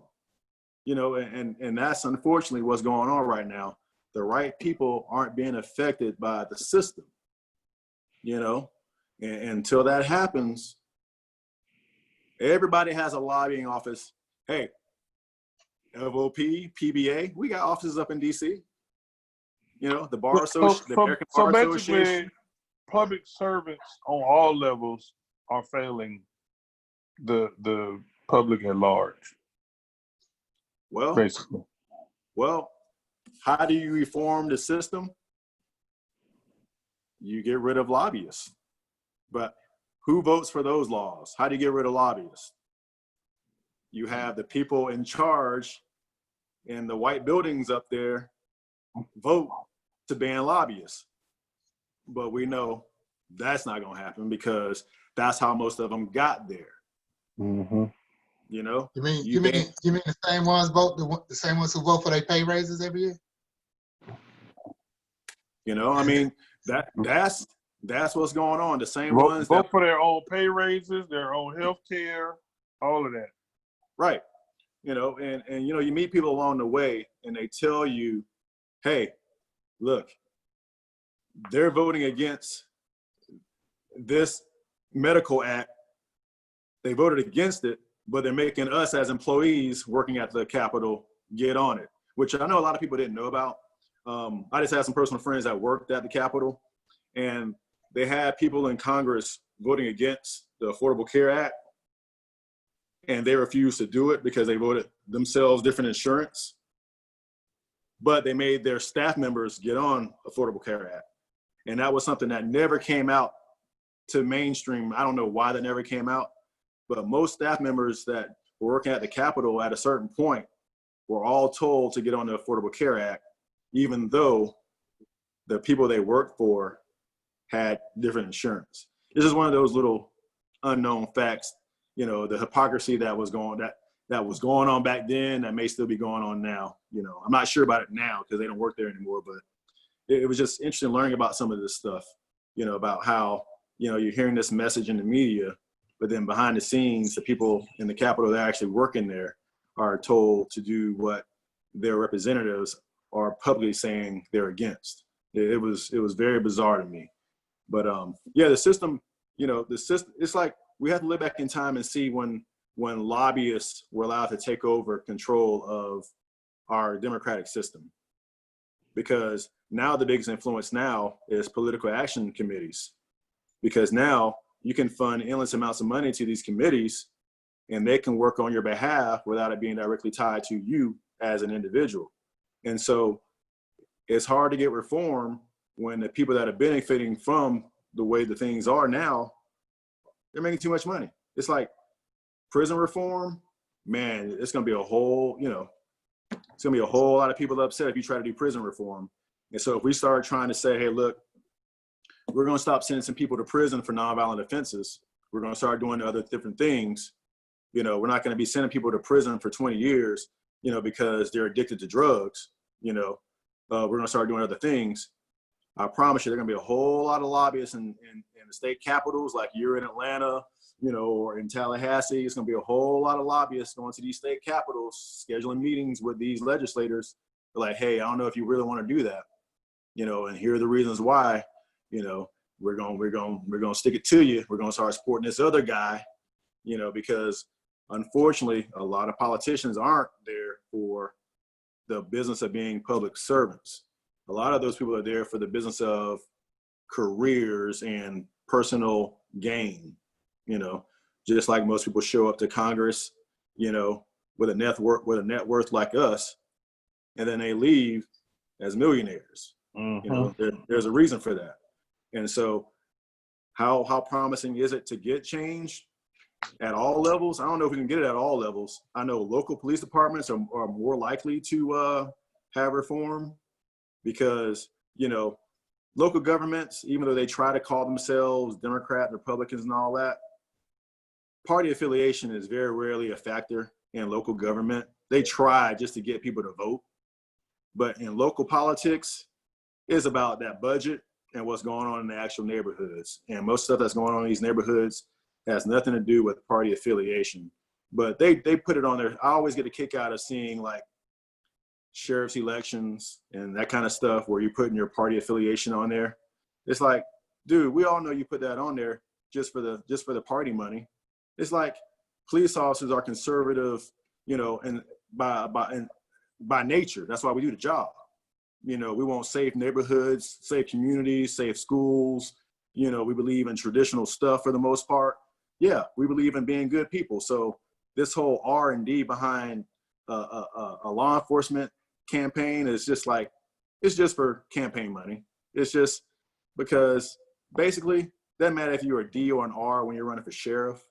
You know, and that's unfortunately what's going on right now. The right people aren't being affected by the system. You know, and until that happens, everybody has a lobbying office. Hey, FOP, PBA, we got offices up in DC. You know, the Bar Association, the American Bar Association. Public servants on all levels are failing the public at large. Well, basically. Well, how do you reform the system? You get rid of lobbyists. But who votes for those laws? How do you get rid of lobbyists? You have the people in charge in the white buildings up there vote to ban lobbyists. But we know that's not going to happen because that's how most of them got there. Mm-hmm. You know? You mean the same ones vote, the same ones who vote for their pay raises every year? You know, I mean, that's what's going on. The same vote, ones vote for their own pay raises, their own health care, all of that. Right. You know, and you know, you meet people along the way and they tell you, hey, look, they're voting against this medical act. They voted against it, but they're making us as employees working at the Capitol get on it, which I know a lot of people didn't know about. I just had some personal friends that worked at the Capitol, and they had people in Congress voting against the Affordable Care Act. and they refused to do it because they voted themselves different insurance. But they made their staff members get on Affordable Care Act. And that was something that never came out to mainstream. I don't know why that never came out, but most staff members that were working at the Capitol at a certain point were all told to get on the Affordable Care Act, even though the people they worked for had different insurance. This is one of those little unknown facts, you know, the hypocrisy that was going on back then that may still be going on now. You know, I'm not sure about it now because they don't work there anymore, but it was just interesting learning about some of this stuff, you know, about how, you know, you're hearing this message in the media, but then behind the scenes, the people in the Capitol that are actually working there are told to do what their representatives are publicly saying they're against. It was very bizarre to me. But yeah, the system, you know, the system, it's like we have to live back in time and see when lobbyists were allowed to take over control of our democratic system. Because now the biggest influence now is political action committees. Because now you can fund endless amounts of money to these committees and they can work on your behalf without it being directly tied to you as an individual. And so it's hard to get reform when the people that are benefiting from the way the things are now, they're making too much money. It's like prison reform, man, it's gonna be a whole, you know, it's gonna be a whole lot of people upset if you try to do prison reform. And so if we start trying to say, hey, look, we're gonna stop sending some people to prison for nonviolent offenses. We're gonna start doing other different things. You know, we're not gonna be sending people to prison for 20 years, you know, because they're addicted to drugs, you know, we're gonna start doing other things. I promise you, there's gonna be a whole lot of lobbyists in the state capitals, like you're in Atlanta, you know, or in Tallahassee. It's gonna be a whole lot of lobbyists going to these state capitals, scheduling meetings with these legislators. They're like, hey, I don't know if you really want to do that, you know, and here are the reasons why. You know, we're gonna stick it to you. We're gonna start supporting this other guy, you know, because unfortunately, a lot of politicians aren't there for the business of being public servants. A lot of those people are there for the business of careers and personal gain, you know, just like most people show up to Congress, you know, with a net worth like us, and then they leave as millionaires. Mm-hmm. You know, there's a reason for that. And so how promising is it to get change at all levels? I don't know if we can get it at all levels. I know local police departments are more likely to have reform because, you know, local governments, even though they try to call themselves Democrat, Republicans and all that, party affiliation is very rarely a factor in local government. They try just to get people to vote. But in local politics, it's about that budget and what's going on in the actual neighborhoods. And most stuff that's going on in these neighborhoods has nothing to do with party affiliation. But they put it on there. I always get a kick out of seeing like sheriff's elections and that kind of stuff where you're putting your party affiliation on there. It's like, dude, we all know you put that on there just for the party money. It's like police officers are conservative, you know, and by nature. That's why we do the job. You know, we want safe neighborhoods, safe communities, safe schools. You know, we believe in traditional stuff for the most part. Yeah, we believe in being good people. So this whole R&D behind a law enforcement campaign is just like, it's just for campaign money. It's just because basically, doesn't matter if you're a D or an R when you're running for sheriff.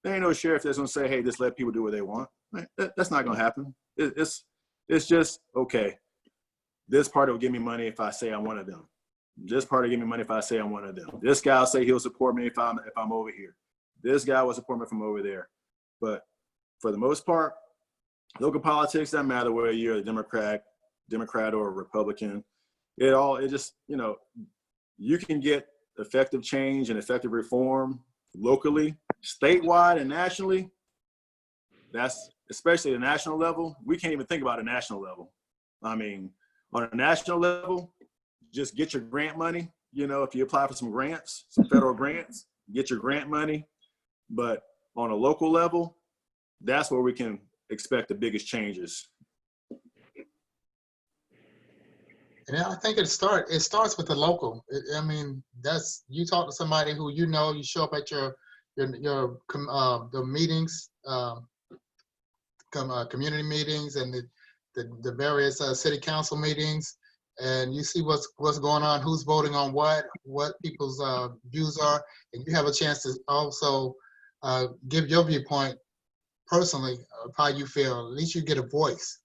There ain't no sheriff that's gonna say, hey, just let people do what they want. Right? That's not gonna happen. It's just, okay, this party will give me money if I say I'm one of them. This party will give me money if I say I'm one of them. This guy will say he'll support me if I'm over here. This guy will support me from over there. But for the most part, local politics doesn't matter whether you're a Democrat or a Republican. It just, you know, you can get effective change and effective reform locally, statewide and nationally. That's especially the national level. We can't even think about a national level. I mean, on a national level, just get your grant money. You know, if you apply for some grants, some federal grants, get your grant money. But on a local level, that's where we can expect the biggest changes. And I think it starts with the local. I mean, you talk to somebody who you know, you show up at your the meetings, community meetings, and the various city council meetings, and you see what's going on, who's voting on what people's views are, and you have a chance to also give your viewpoint personally of how you feel. At least you get a voice.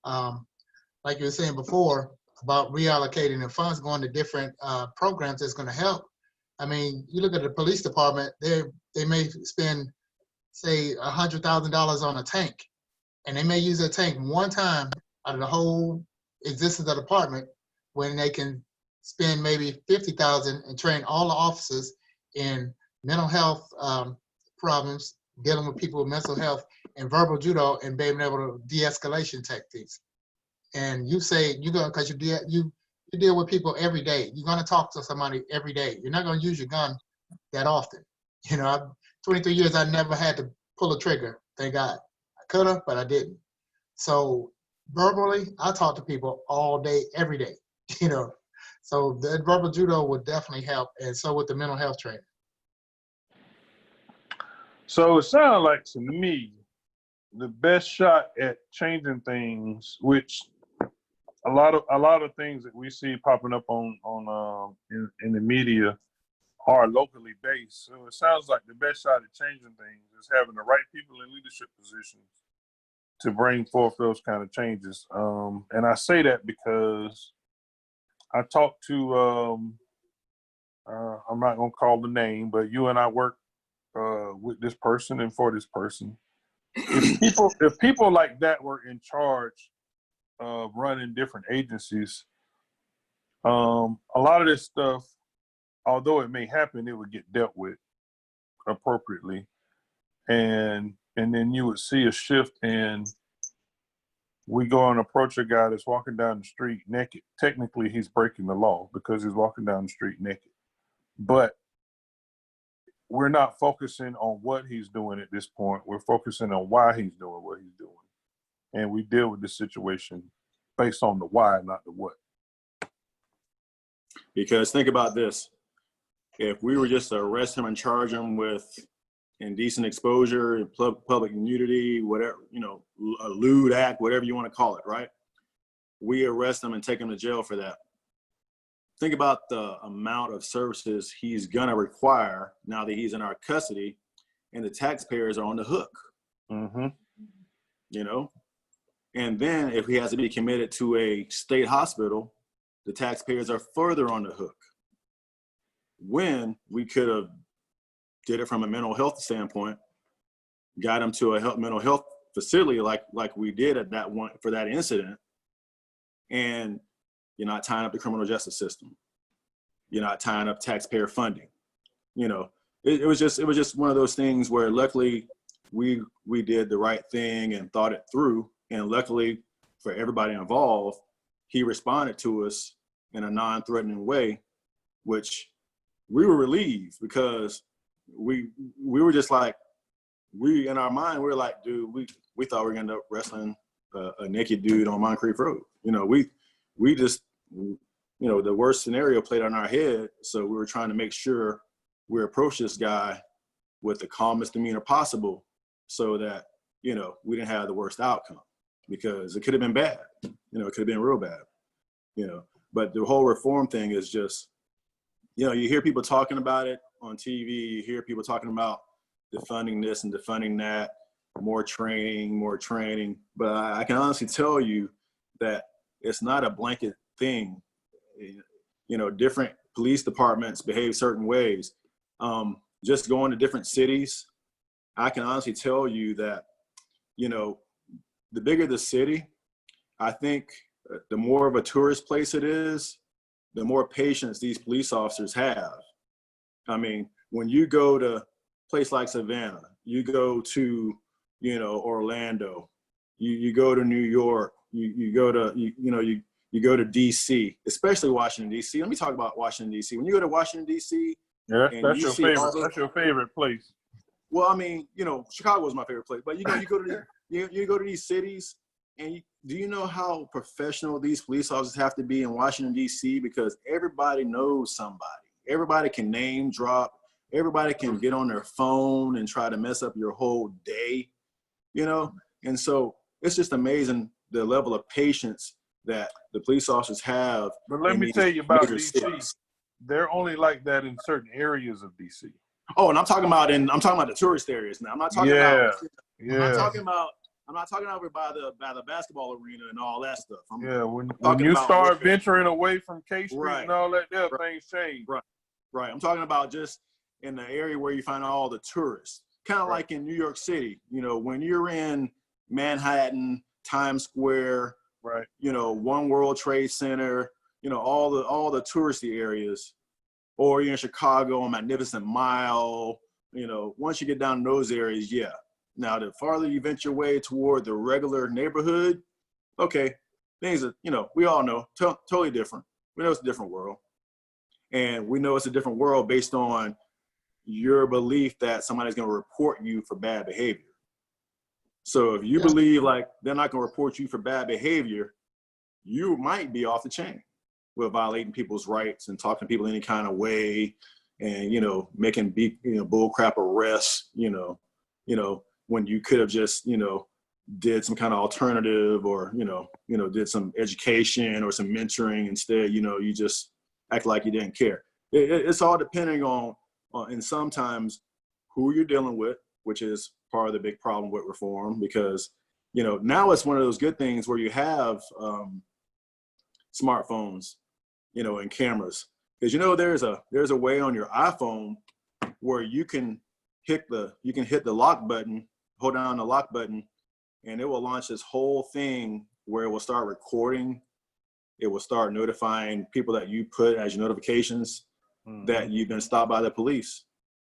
Like you were saying before about reallocating the funds, going to different programs that's going to help. I mean, you look at the police department; they may spend, say, $100,000 on a tank, and they may use a tank one time out of the whole existence of the department, when they can spend maybe $50,000 and train all the officers in mental health problems, dealing with people with mental health, and verbal judo, and being able to de-escalation tactics. And you say you're gonna, because you deal with people every day. You're gonna talk to somebody every day. You're not gonna use your gun that often. 23 years, I never had to pull a trigger. Thank God. I could have, but I didn't. So verbally, I talk to people all day, every day. So the verbal judo would definitely help, and so would the mental health training. So it sounds like to me, the best shot at changing things, which a lot of things that we see popping up in the media are locally based. So it sounds like the best shot at changing things is having the right people in leadership positions to bring forth those kind of changes. And I say that because I talked to, I'm not gonna call the name, but you and I work with this person and for this person. If people like that were in charge of running different agencies, a lot of this stuff, although it may happen, it would get dealt with appropriately, and then you would see a shift in. We go and approach a guy that's walking down the street naked. Technically, he's breaking the law because he's walking down the street naked, but we're not focusing on what he's doing at this point. We're focusing on why he's doing what he's doing, and we deal with the situation based on the why, not the what. Because think about this. If we were just to arrest him and charge him with indecent exposure, public nudity, whatever, a lewd act, whatever you want to call it, right? We arrest him and take him to jail for that. Think about the amount of services he's gonna require now that he's in our custody, and the taxpayers are on the hook. Mm-hmm. And then if he has to be committed to a state hospital, the taxpayers are further on the hook. When we could have did it from a mental health standpoint, got him to a mental health facility like we did at that one for that incident, and you're not tying up the criminal justice system. You're not tying up taxpayer funding. It was just one of those things where luckily we did the right thing and thought it through, and luckily for everybody involved, he responded to us in a non-threatening way, which we were relieved, because we were just like, in our mind, we were like, dude, we thought we were gonna end up wrestling a naked dude on Moncrief Road. We just, the worst scenario played on our head. So we were trying to make sure we approach this guy with the calmest demeanor possible, so that, we didn't have the worst outcome, because it could have been bad. It could have been real bad, but the whole reform thing is just, you hear people talking about it on TV, you hear people talking about defunding this and defunding that, more training. But I can honestly tell you that it's not a blanket thing. Different police departments behave certain ways. Just going to different cities, I can honestly tell you that, the bigger the city, I think the more of a tourist place it is, the more patience these police officers have. I mean, when you go to a place like Savannah, you go to, Orlando, you go to New York, you go to, you go to DC, especially Washington, DC. Let me talk about Washington, DC. When you go to Washington, DC, that's your favorite. That's your favorite place. Well, I mean, Chicago is my favorite place, but you go to these cities, and do you know how professional these police officers have to be in Washington, D.C.? Because everybody knows somebody. Everybody can name drop. everybody can get on their phone and try to mess up your whole day, you know? And so it's just amazing the level of patience that the police officers have. But let in me these tell you about major DC. cities. They're only like that in certain areas of DC. Oh, and I'm talking about the tourist areas now. I'm not talking Yeah, about yeah, I'm not talking over by the basketball arena and all that stuff. yeah. When talking you about start venturing away from K Street Right. and all that, there Right. things change. Right. I'm talking about just in the area where you find all the tourists. Kind of Right. like in New York City, you know, when you're in Manhattan, Times Square, Right. you know, One World Trade Center, you know, all the touristy areas, or you're in Chicago on Magnificent Mile, you know, once you get down in those areas, yeah. Now, the farther you venture your way toward the regular neighborhood, okay, things are, you know, we all know, totally different. We know it's a different world. And we know it's a different world based on your belief that somebody's going to report you for bad behavior. So if you Yeah. believe like they're not going to report you for bad behavior, you might be off the chain with violating people's rights and talking to people any kind of way, and you know, making bull crap arrests. You know, when you could have just did some kind of alternative, or did some education or some mentoring instead. You just act like you didn't care. It's all depending on and sometimes who you're dealing with, which is part of the big problem with reform, because now it's one of those good things where you have smartphones, and cameras, because there's a way on your iPhone where you can hit the lock button, hold down the lock button, and it will launch this whole thing where it will start recording. It will start notifying people that you put as your notifications that you've been stopped by the police,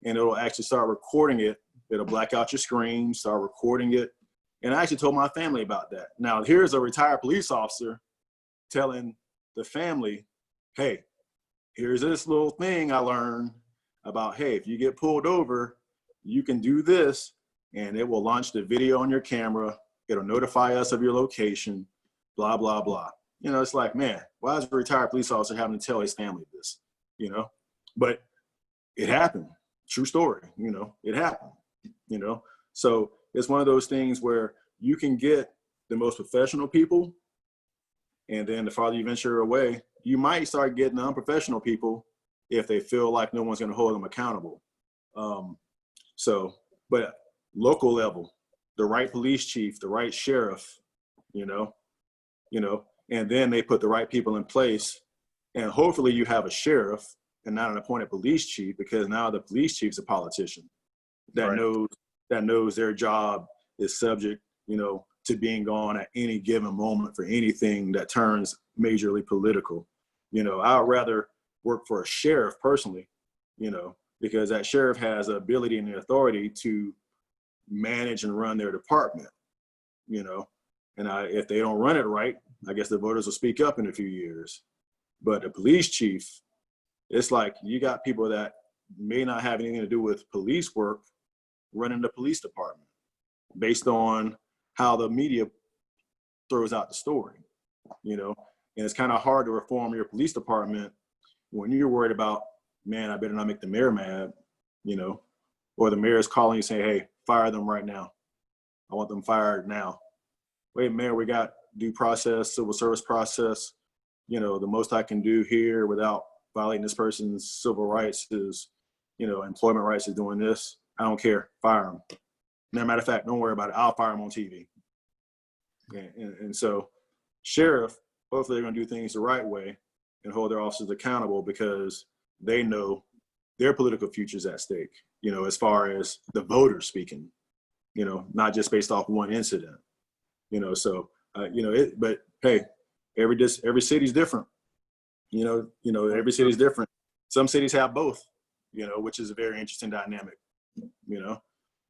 and it'll actually start recording it. It'll black out your screen, start recording it. And I actually told my family about that. Now, here's a retired police officer telling the family, hey, here's this little thing I learned about, hey, if you get pulled over, you can do this, and it will launch the video on your camera. It'll notify us of your location, blah, blah, blah. It's like, man, why is a retired police officer having to tell his family this? But it happened. True story. It happened. So it's one of those things where you can get the most professional people, and then the farther you venture away, you might start getting the unprofessional people if they feel like no one's going to hold them accountable. But local level, the right police chief, the right sheriff, and then they put the right people in place, and hopefully you have a sheriff and not an appointed police chief, because now the police chief's a politician that Right. knows their job is subject, to being gone at any given moment for anything that turns majorly political. I would rather work for a sheriff personally, because that sheriff has the ability and the authority to manage and run their department, and if they don't run it right, I guess the voters will speak up in a few years. But the police chief, it's like you got people that may not have anything to do with police work running the police department based on how the media throws out the story, and it's kind of hard to reform your police department when you're worried about, man, I better not make the mayor mad, or the mayor's calling you saying, hey, fire them right now. I want them fired now. Wait, mayor, we got due process, civil service process. The most I can do here without violating this person's civil rights is, employment rights is doing this. I don't care. Fire them. Matter of fact, don't worry about it. I'll fire them on TV. And so sheriff, hopefully they're going to do things the right way and hold their officers accountable, because they know their political future's at stake, as far as the voters speaking, not just based off one incident, but hey, every city's different, every city's different. Some cities have both, which is a very interesting dynamic,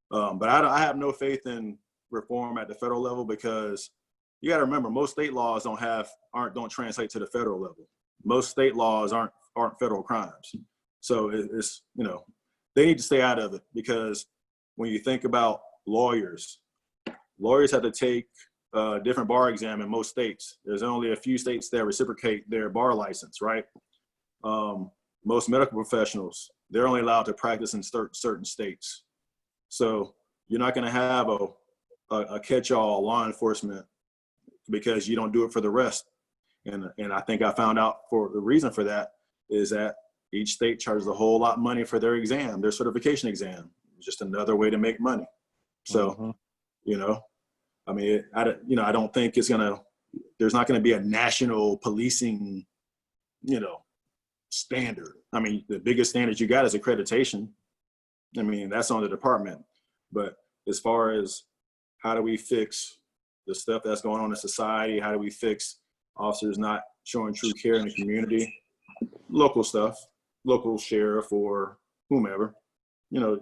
but I have no faith in reform at the federal level, because you got to remember, most state laws don't translate to the federal level. Most state laws aren't federal crimes. So it's, they need to stay out of it, because when you think about lawyers have to take a different bar exam in most states. There's only a few states that reciprocate their bar license, right? Most medical professionals, they're only allowed to practice in certain states. So you're not going to have a catch-all law enforcement because you don't do it for the rest. And I think I found out for the reason for that is that each state charges a whole lot of money for their exam, their certification exam. It's just another way to make money. So, you know, I mean, I don't think there's not going to be a national policing, you know, standard. I mean, the biggest standard you got is accreditation. I mean, that's on the department. But as far as how do we fix the stuff that's going on in society, how do we fix officers not showing true care in the community, local stuff, local sheriff or whomever, you know,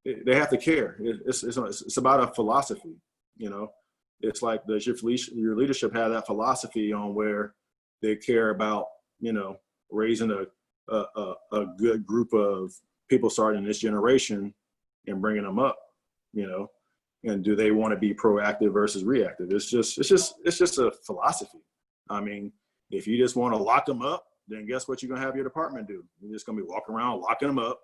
they have to care. It's about a philosophy, you know. It's like, does your leadership have that philosophy on where they care about, you know, raising a good group of people starting this generation and bringing them up, you know, and do they want to be proactive versus reactive? It's just a philosophy. I mean, if you just want to lock them up, then guess what you're going to have your department do? You're just going to be walking around locking them up,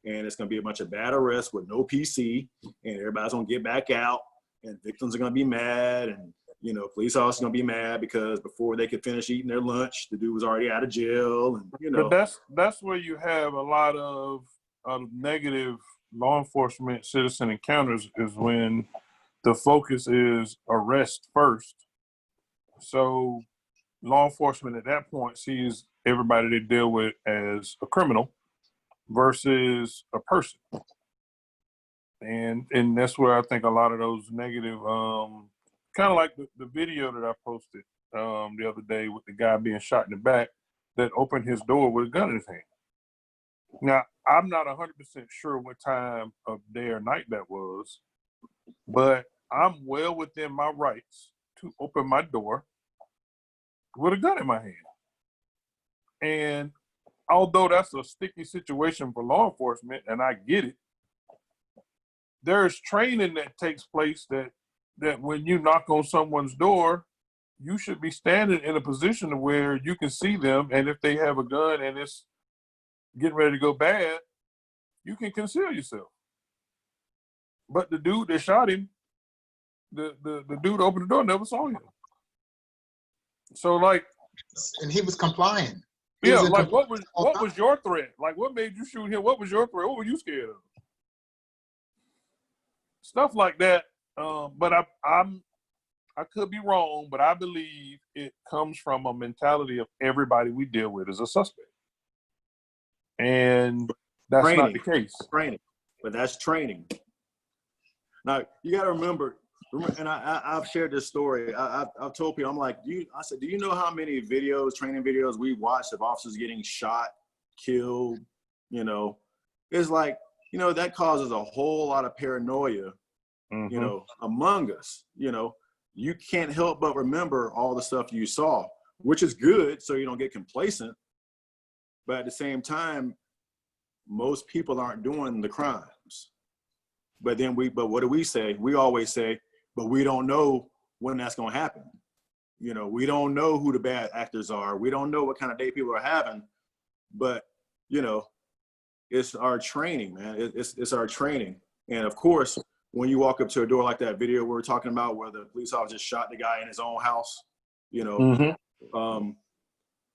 and it's going to be a bunch of bad arrests with no PC, and everybody's going to get back out, and victims are going to be mad, and, you know, police officers are going to be mad because before they could finish eating their lunch, the dude was already out of jail, and, you know. But that's where you have a lot of negative law enforcement citizen encounters, is when the focus is arrest first. So law enforcement at that point sees everybody they deal with as a criminal versus a person. And that's where I think a lot of those negative, kind of like the video that I posted the other day with the guy being shot in the back that opened his door with a gun in his hand. Now, I'm not 100% sure what time of day or night that was, but I'm well within my rights to open my door with a gun in my hand. And although that's a sticky situation for law enforcement, and I get it, there's training that takes place that when you knock on someone's door, you should be standing in a position where you can see them, and if they have a gun and it's getting ready to go bad, you can conceal yourself. But the dude that shot him, the dude opened the door, never saw him. So, like, And he was complying. yeah, like what was your threat? Like, what made you shoot him? What was your threat? What were you scared of? Stuff like that. But I could be wrong, but I believe it comes from a mentality of everybody we deal with is a suspect. And that's not the case. Training, but that's training. Now, you got to remember, and I've shared this story. I've told people, I'm like, do you know how many training videos we watched of officers getting shot, killed? You know, it's like, you know, that causes a whole lot of paranoia, you know, among us. You know, you can't help but remember all the stuff you saw, which is good so you don't get complacent. But at the same time, most people aren't doing the crimes. But what do we say? We always say, but we don't know when that's going to happen. You know, we don't know who the bad actors are. We don't know what kind of day people are having. But, you know, it's our training, man. It's our training. And of course, when you walk up to a door like that video we were talking about where the police officer just shot the guy in his own house, you know,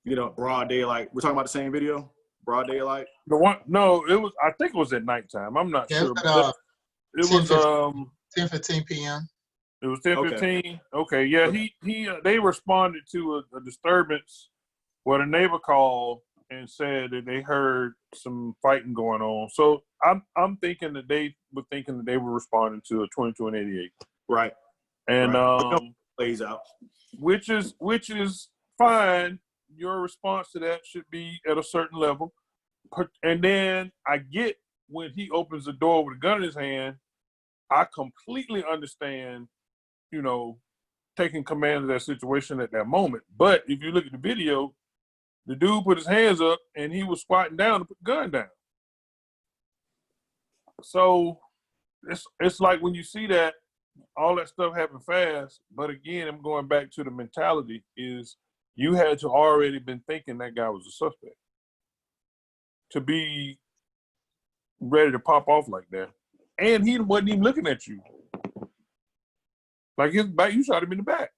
you know, broad daylight. We're talking about the same video? Broad daylight? The one, no, I think it was at nighttime. I'm not sure. It was 10:15 p.m. It was 10:15. Okay, yeah. They responded to a disturbance where the neighbor called and said that they heard some fighting going on. So I'm thinking that they were responding to a 22 and 88. Right. And plays out. Which is fine. Your response to that should be at a certain level. And then I get when he opens the door with a gun in his hand, I completely understand, you know, taking command of that situation at that moment. But if you look at the video, the dude put his hands up and he was squatting down to put the gun down. So it's like when you see that, all that stuff happen fast. But again, I'm going back to the mentality is you had to already been thinking that guy was a suspect to be ready to pop off like that. And he wasn't even looking at you. Like his back, you shot him in the back.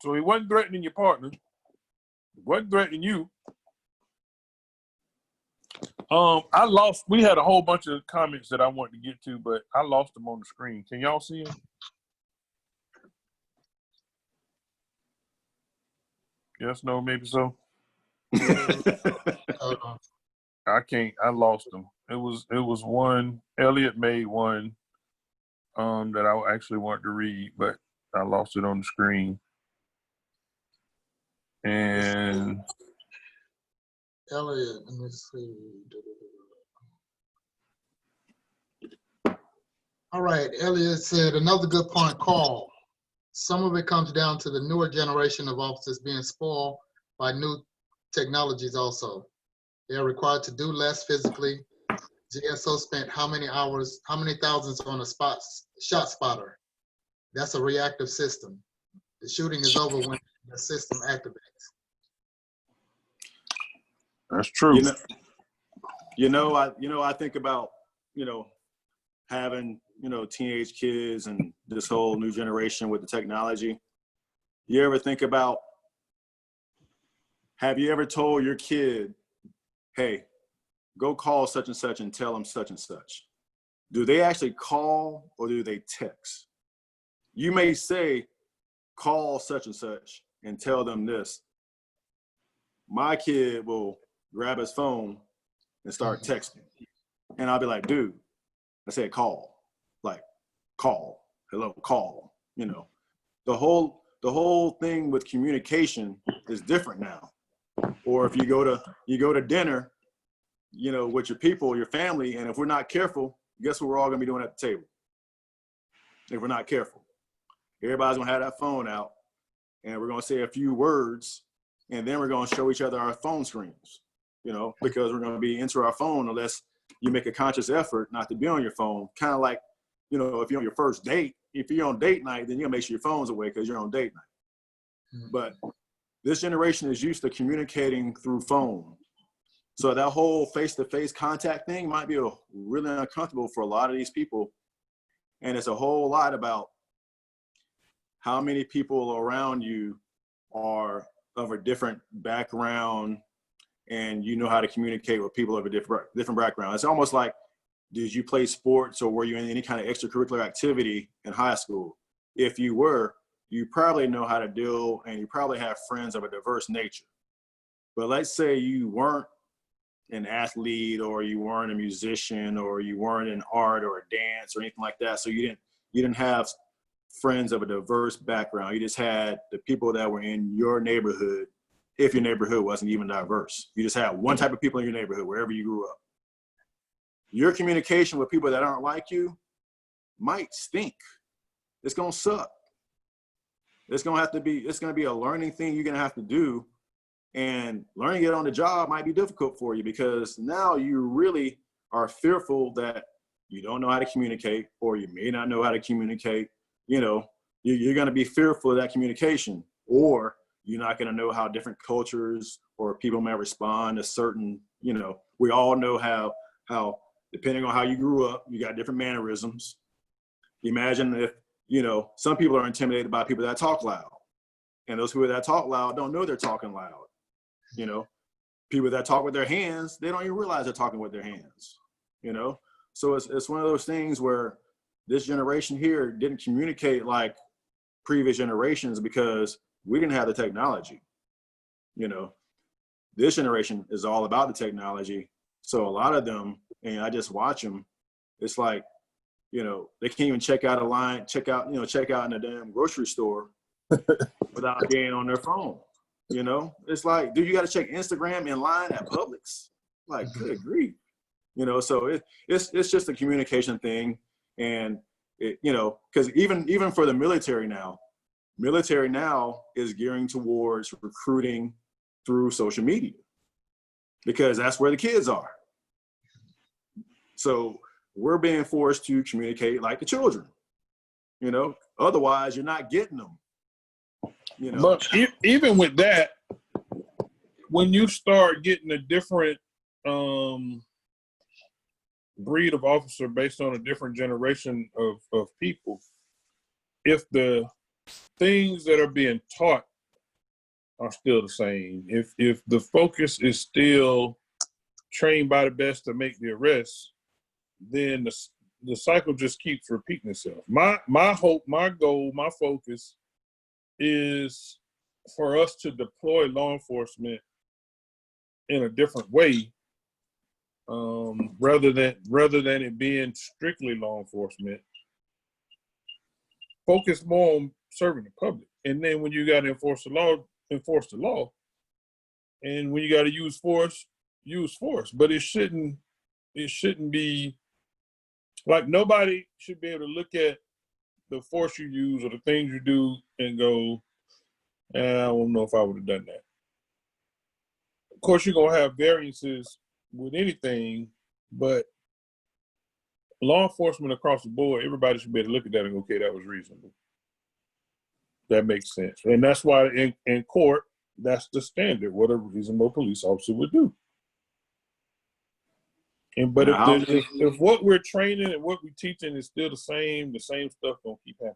So he wasn't threatening your partner. He wasn't threatening you. We had a whole bunch of comments that I wanted to get to, but I lost them on the screen. Can y'all see them? Yes, no, maybe so. I can't. I lost them. It was one. Elliot made one that I actually wanted to read, but I lost it on the screen. And Elliot, let me see. All right, Elliot said another good point, Carl. Some of it comes down to the newer generation of officers being spoiled by new technologies also. They are required to do less physically. GSO spent how many hours, how many thousands on a shot spotter? That's a reactive system. The shooting is over when the system activates. that's true. I think about, having, teenage kids and this whole new generation with the technology. You ever think about, have you ever told your kid, hey, go call such and such and tell them such and such? Do they actually call or do they text? You may say, call such and such and tell them this. My kid will grab his phone and start texting. And I'll be like, dude, I said call. Like, call. Hello, call. The whole thing with communication is different now. Or if you go to dinner, with your people, your family, and if we're not careful, guess what we're all gonna be doing at the table? If we're not careful. Everybody's gonna have that phone out and we're gonna say a few words and then we're gonna show each other our phone screens, because we're gonna be into our phone unless you make a conscious effort not to be on your phone. Kind of like, if you're on your first date, if you're on date night, then you gotta make sure your phone's away because you're on date night. But this generation is used to communicating through phone. So that whole face-to-face contact thing might be really uncomfortable for a lot of these people. And it's a whole lot about how many people around you are of a different background and you know how to communicate with people of a different background. It's almost like, did you play sports or were you in any kind of extracurricular activity in high school? If you were, you probably know how to deal and you probably have friends of a diverse nature. But let's say you weren't an athlete or you weren't a musician or you weren't in art or a dance or anything like that. So you didn't have friends of a diverse background. You just had the people that were in your neighborhood, if your neighborhood wasn't even diverse. You just had one type of people in your neighborhood, wherever you grew up. Your communication with people that aren't like you might stink. It's gonna suck. It's gonna be a learning thing you're gonna have to do. And learning it on the job might be difficult for you because now you really are fearful that you don't know how to communicate or you may not know how to communicate. You're going to be fearful of that communication, or you're not going to know how different cultures or people may respond to certain, we all know how depending on how you grew up, you got different mannerisms. Imagine if, some people are intimidated by people that talk loud, and those people that talk loud don't know they're talking loud. People that talk with their hands, they don't even realize they're talking with their hands, So it's one of those things where this generation here didn't communicate like previous generations because we didn't have the technology. This generation is all about the technology. So a lot of them, and I just watch them, it's like, they can't even check out in the damn grocery store without being on their phone. It's like, dude, you got to check Instagram in line at Publix. Like, good grief. So it's just a communication thing. And because even for the military now is gearing towards recruiting through social media because that's where the kids are. So we're being forced to communicate like the children, otherwise you're not getting them. But even with that, when you start getting a different breed of officer based on a different generation of people, if the things that are being taught are still the same, if the focus is still trained by the best to make the arrests, then the cycle just keeps repeating itself. My hope, my goal, my focus is for us to deploy law enforcement in a different way, rather than it being strictly law enforcement. Focus more on serving the public, and then when you got to enforce the law, and when you got to use force. But it shouldn't be like, nobody should be able to look at the force you use or the things you do and go, I don't know if I would have done that. Of course, you're going to have variances with anything, but law enforcement across the board, everybody should be able to look at that and go, okay, that was reasonable. That makes sense. And that's why in court, that's the standard, what a reasonable police officer would do. But if what we're training and what we're teaching is still the same stuff gonna keep happening.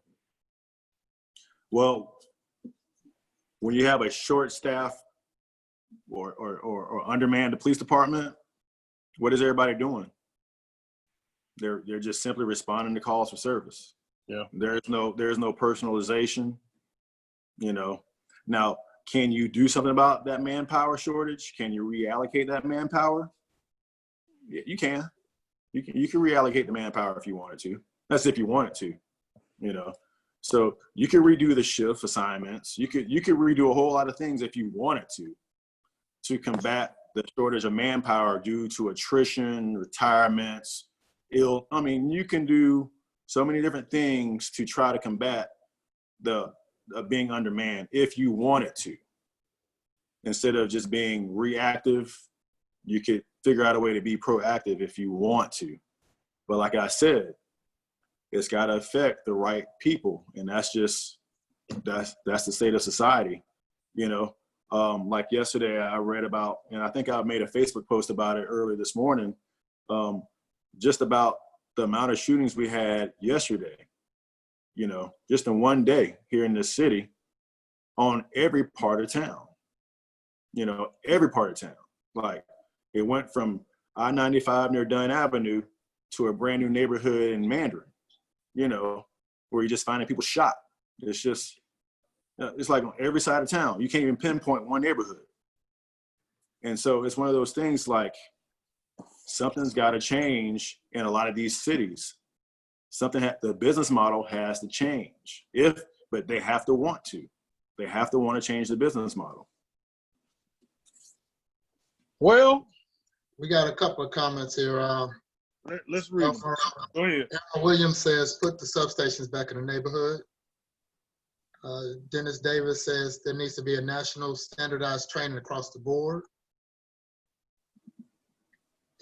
Well, when you have a short staff or undermanned the police department, what is everybody doing? They're just simply responding to calls for service. Yeah. There's no personalization. Now, can you do something about that manpower shortage? Can you reallocate that manpower? Yeah, you can. You can reallocate the manpower if you wanted to. That's if you wanted to, So you can redo the shift assignments. You could redo a whole lot of things if you wanted to combat the shortage of manpower due to attrition, retirements, you can do so many different things to try to combat the being undermanned if you wanted to. Instead of just being reactive, you could figure out a way to be proactive if you want to. But like I said, it's got to affect the right people. And that's the state of society. Like yesterday I read about, and I think I made a Facebook post about it earlier this morning, just about the amount of shootings we had yesterday, just in one day here in this city on every part of town, every part of town. Like, it went from I-95 near Dunn Avenue to a brand new neighborhood in Mandarin, where you're just finding people shot. It's just, it's like on every side of town. You can't even pinpoint one neighborhood. And so it's one of those things, like, something's got to change in a lot of these cities. The business model has to change, but they have to want to. They have to want to change the business model. Well, We got a couple of comments here. let's read them. Go ahead. Aaron Williams says, put the substations back in the neighborhood. Dennis Davis says there needs to be a national standardized training across the board.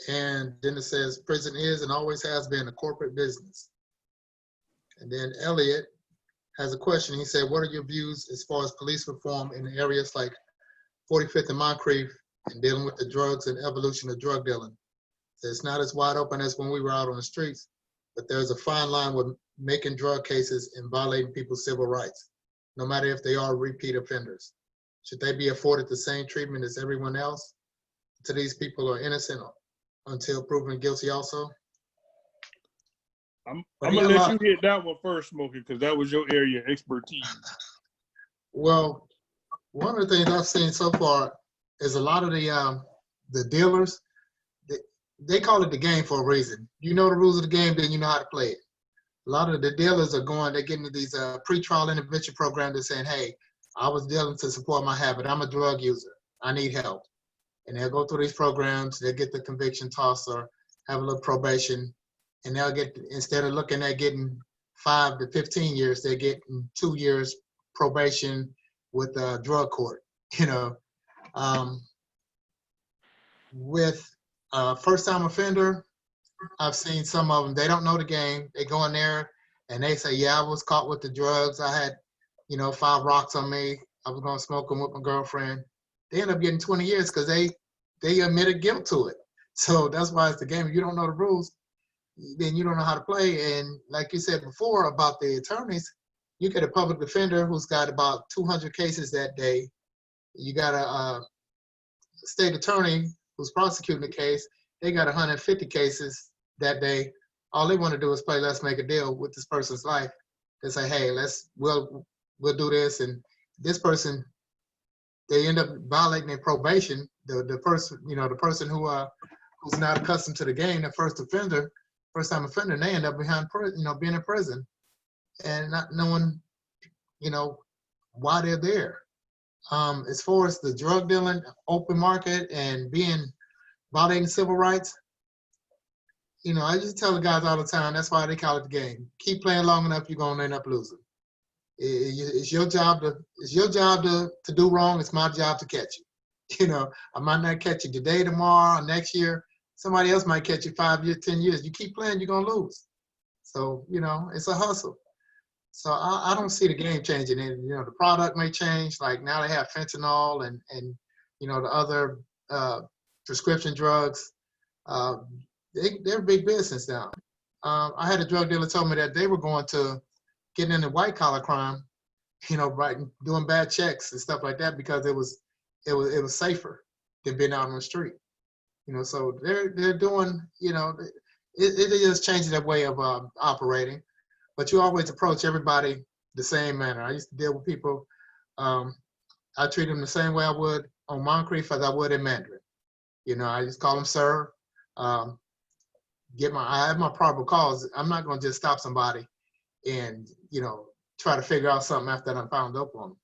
And Dennis says prison is and always has been a corporate business. And then Elliot has a question. He said, what are your views as far as police reform in areas like 45th and Moncrief and dealing with the drugs and evolution of drug dealing? So it's not as wide open as when we were out on the streets, but there's a fine line with making drug cases and violating people's civil rights, no matter if they are repeat offenders. Should they be afforded the same treatment as everyone else? To these people are innocent until proven guilty also? I'm going to let you hit that one first, Smokey, because that was your area of expertise. Well, one of the things I've seen so far is a lot of the dealers, they call it the game for a reason. You know the rules of the game, then you know how to play it. A lot of the dealers they're getting into these pre-trial intervention programs. They're saying, hey, I was dealing to support my habit. I'm a drug user. I need help. And they'll go through these programs. They'll get the conviction tossed or have a little probation. And they'll get, instead of looking at getting 5 to 15 years, they're getting 2 years probation with a drug court, With first-time offender, I've seen some of them, they don't know the game. They go in there and they say, yeah, I was caught with the drugs. I had, 5 rocks on me. I was going to smoke them with my girlfriend. They end up getting 20 years because they admitted guilt to it. So that's why it's the game. If you don't know the rules, then you don't know how to play. And like you said before about the attorneys, you get a public defender who's got about 200 cases that day. You got a state attorney who's prosecuting the case. They got 150 cases that day. All they want to do is play let's make a deal with this person's life. They say, hey, we'll do this. And this person, they end up violating their probation. The person, the person who's not accustomed to the game, the first time offender, and they end up being in prison and not knowing, why they're there. As far as the drug dealing, open market, and violating civil rights, I just tell the guys all the time, that's why they call it the game. Keep playing long enough, you're gonna end up losing. It's your job to do wrong. It's my job to catch you. I might not catch you today, tomorrow, or next year. Somebody else might catch you 5 years, 10 years. You keep playing, you're gonna lose. So, it's a hustle. So I don't see the game changing. And, the product may change. Like now they have fentanyl and the other prescription drugs. They're big business now. I had a drug dealer tell me that they were going to getting into white collar crime, doing bad checks and stuff like that because it was safer than being out on the street. So they're doing, it is changing their way of operating. But you always approach everybody the same manner. I used to deal with people. I treat them the same way I would on Moncrief as I would in Mandarin. I just call them sir. I have my probable cause. I'm not going to just stop somebody and, try to figure out something after I'm found up on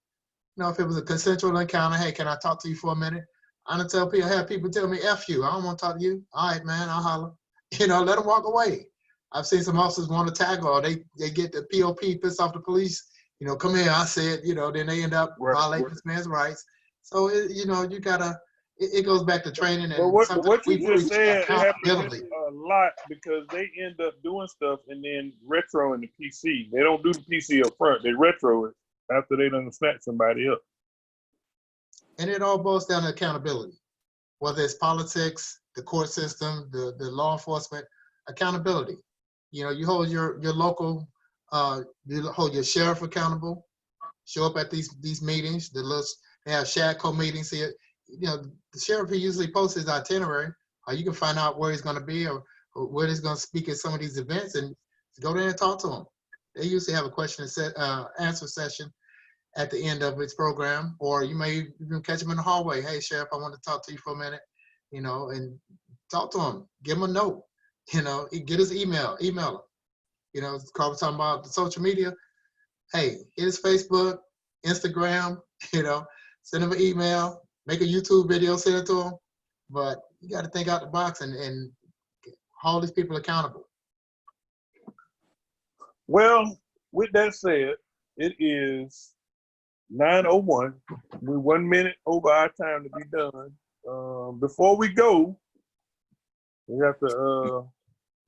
them. If it was a consensual encounter, hey, can I talk to you for a minute? I don't have people tell me, F you. I don't want to talk to you. All right, man, I'll holler. Let them walk away. I've seen some officers want to tackle, or they get the POP, pissed off the police. Come here, I said, then they end up violating this man's rights. So, you gotta, it goes back to training and what you just said, it happens accountability. a lot because they end up doing stuff and then retro in the PC. They don't do the PC up front. They retro it after they done snatch somebody up. And it all boils down to accountability, whether it's politics, the court system, the law enforcement, accountability. You hold your local, you hold your sheriff accountable. Show up at these meetings. They have SHADCO meetings here. The sheriff, he usually posts his itinerary, or you can find out where he's going to be or where he's going to speak at some of these events, and go there and talk to him. They usually have a question and answer session at the end of its program, or you may even catch him in the hallway. Hey, Sheriff, I want to talk to you for a minute, and talk to him. Give him a note. Get his email him. Carl was talking about the social media. Hey, hit his Facebook, Instagram, send him an email, make a YouTube video, send it to him. But you got to think out the box and hold these people accountable. Well, with that said, it is 9:01. We're 1 minute over our time to be done. Before we go, we have to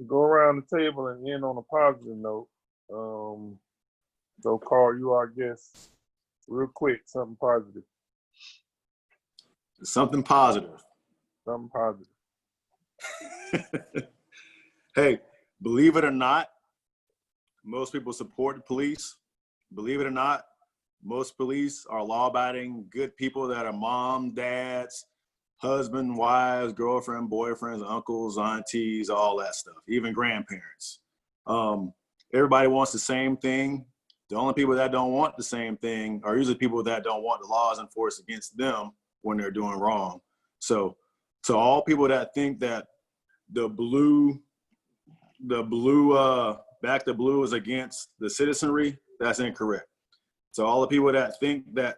go around the table and end on a positive note. So, Carl, you are our guest. Real quick, something positive. Something positive. Something positive. Hey, believe it or not, most people support the police. Believe it or not, most police are law-abiding, good people that are mom, dads, husband, wives, girlfriend, boyfriends, uncles, aunties, all that stuff, even grandparents. Everybody wants the same thing. The only people that don't want the same thing are usually people that don't want the laws enforced against them when they're doing wrong. So all people that think that the blue back the blue is against the citizenry, that's incorrect. So all the people that think that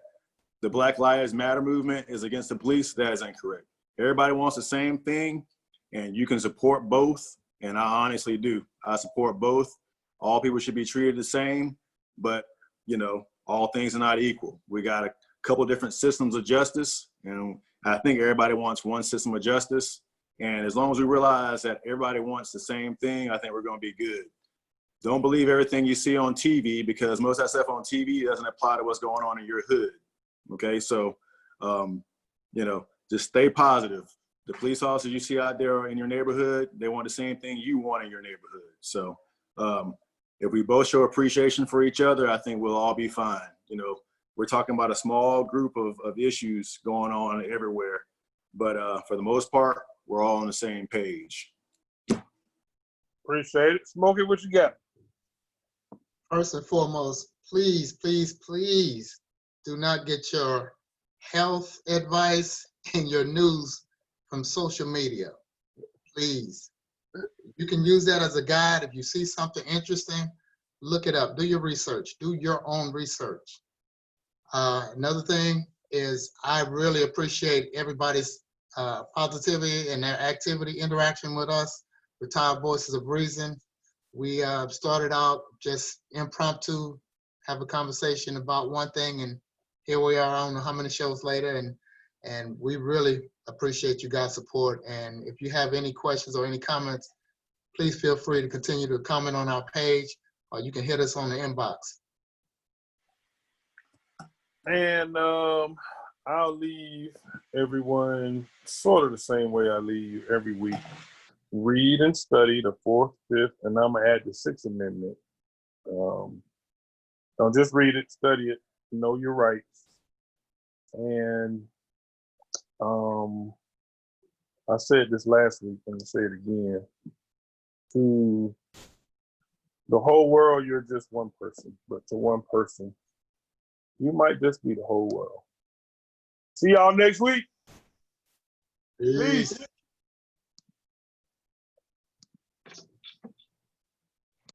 the Black Lives Matter movement is against the police, that is incorrect. Everybody wants the same thing, and you can support both, and I honestly do. I support both. All people should be treated the same, but, all things are not equal. We got a couple different systems of justice, and I think everybody wants one system of justice, and as long as we realize that everybody wants the same thing, I think we're going to be good. Don't believe everything you see on TV, because most of that stuff on TV doesn't apply to what's going on in your hood. Okay, so, just stay positive. the police officers you see out there in your neighborhood, they want the same thing you want in your neighborhood. So if we both show appreciation for each other, I think we'll all be fine. You know, we're talking about a small group of issues going on everywhere, but for the most part, we're all on the same page. Appreciate it. Smokey, what you got? First and foremost, please, please, please do not get your health advice and your news from social media. Please. You can use that as a guide. If you see something interesting, look it up. Do your research. Do your own research. Another thing is I really appreciate everybody's positivity and their activity, interaction with us, Retired Voices of Reason. We started out just impromptu, have a conversation about one thing, and here we are, I don't know how many shows later, and we really appreciate you guys' support. And if you have any questions or any comments, please feel free to continue to comment on our page, or you can hit us on the inbox. And I'll leave everyone sort of the same way I leave every week. Read and study the 4th, 5th, and I'm gonna add the 6th Amendment. Don't just read it, study it, know your rights. And I said this last week, and I'll say it again. To the whole world, you're just one person, but to one person, you might just be the whole world. See y'all next week. Peace.